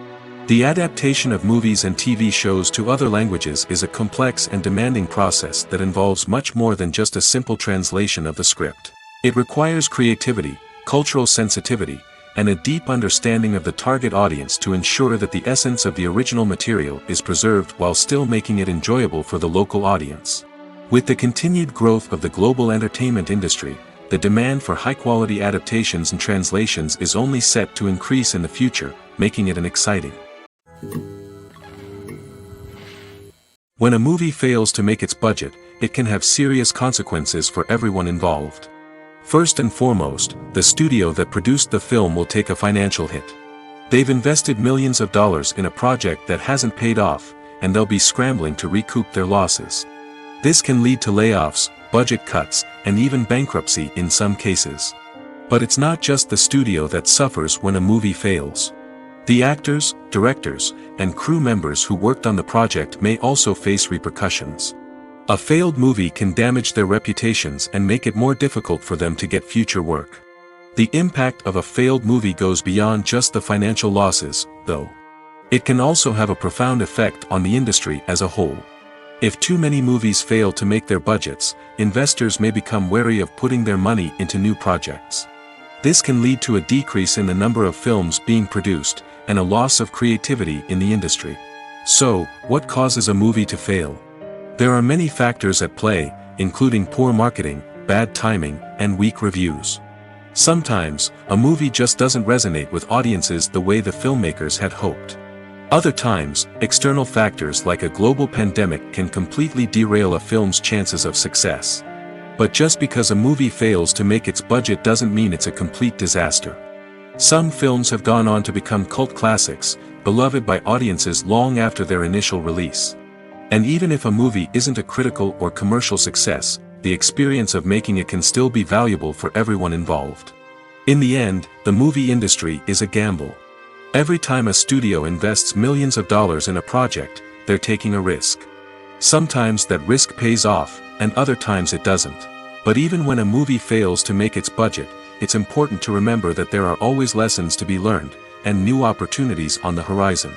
A: The adaptation of movies and TV shows to other languages is a complex and demanding process that involves much more than just a simple translation of the script. It requires creativity, cultural sensitivity, and a deep understanding of the target audience to ensure that the essence of the original material is preserved while still making it enjoyable for the local audience. With the continued growth of the global entertainment industry, the demand for high-quality adaptations and translations is only set to increase in the future, making it an exciting. When a movie fails to make its budget, it can have serious consequences for everyone involved. First and foremost, the studio that produced the film will take a financial hit. They've invested millions of dollars in a project that hasn't paid off, and they'll be scrambling to recoup their losses. This can lead to layoffs, budget cuts, and even bankruptcy in some cases. But it's not just the studio that suffers when a movie fails. The actors, directors, and crew members who worked on the project may also face repercussions. A failed movie can damage their reputations and make it more difficult for them to get future work. The impact of a failed movie goes beyond just the financial losses, though. It can also have a profound effect on the industry as a whole. If too many movies fail to make their budgets, investors may become wary of putting their money into new projects. This can lead to a decrease in the number of films being produced, and a loss of creativity in the industry. So, what causes a movie to fail? There are many factors at play, including poor marketing, bad timing, and weak reviews. Sometimes, a movie just doesn't resonate with audiences the way the filmmakers had hoped. Other times, external factors like a global pandemic can completely derail a film's chances of success. But just because a movie fails to make its budget doesn't mean it's a complete disaster. Some films have gone on to become cult classics, beloved by audiences long after their initial release. And even if a movie isn't a critical or commercial success, the experience of making it can still be valuable for everyone involved. In the end, the movie industry is a gamble. Every time a studio invests millions of dollars in a project, they're taking a risk. Sometimes that risk pays off, and other times it doesn't. But even when a movie fails to make its budget, it's important to remember that there are always lessons to be learned, and new opportunities on the horizon.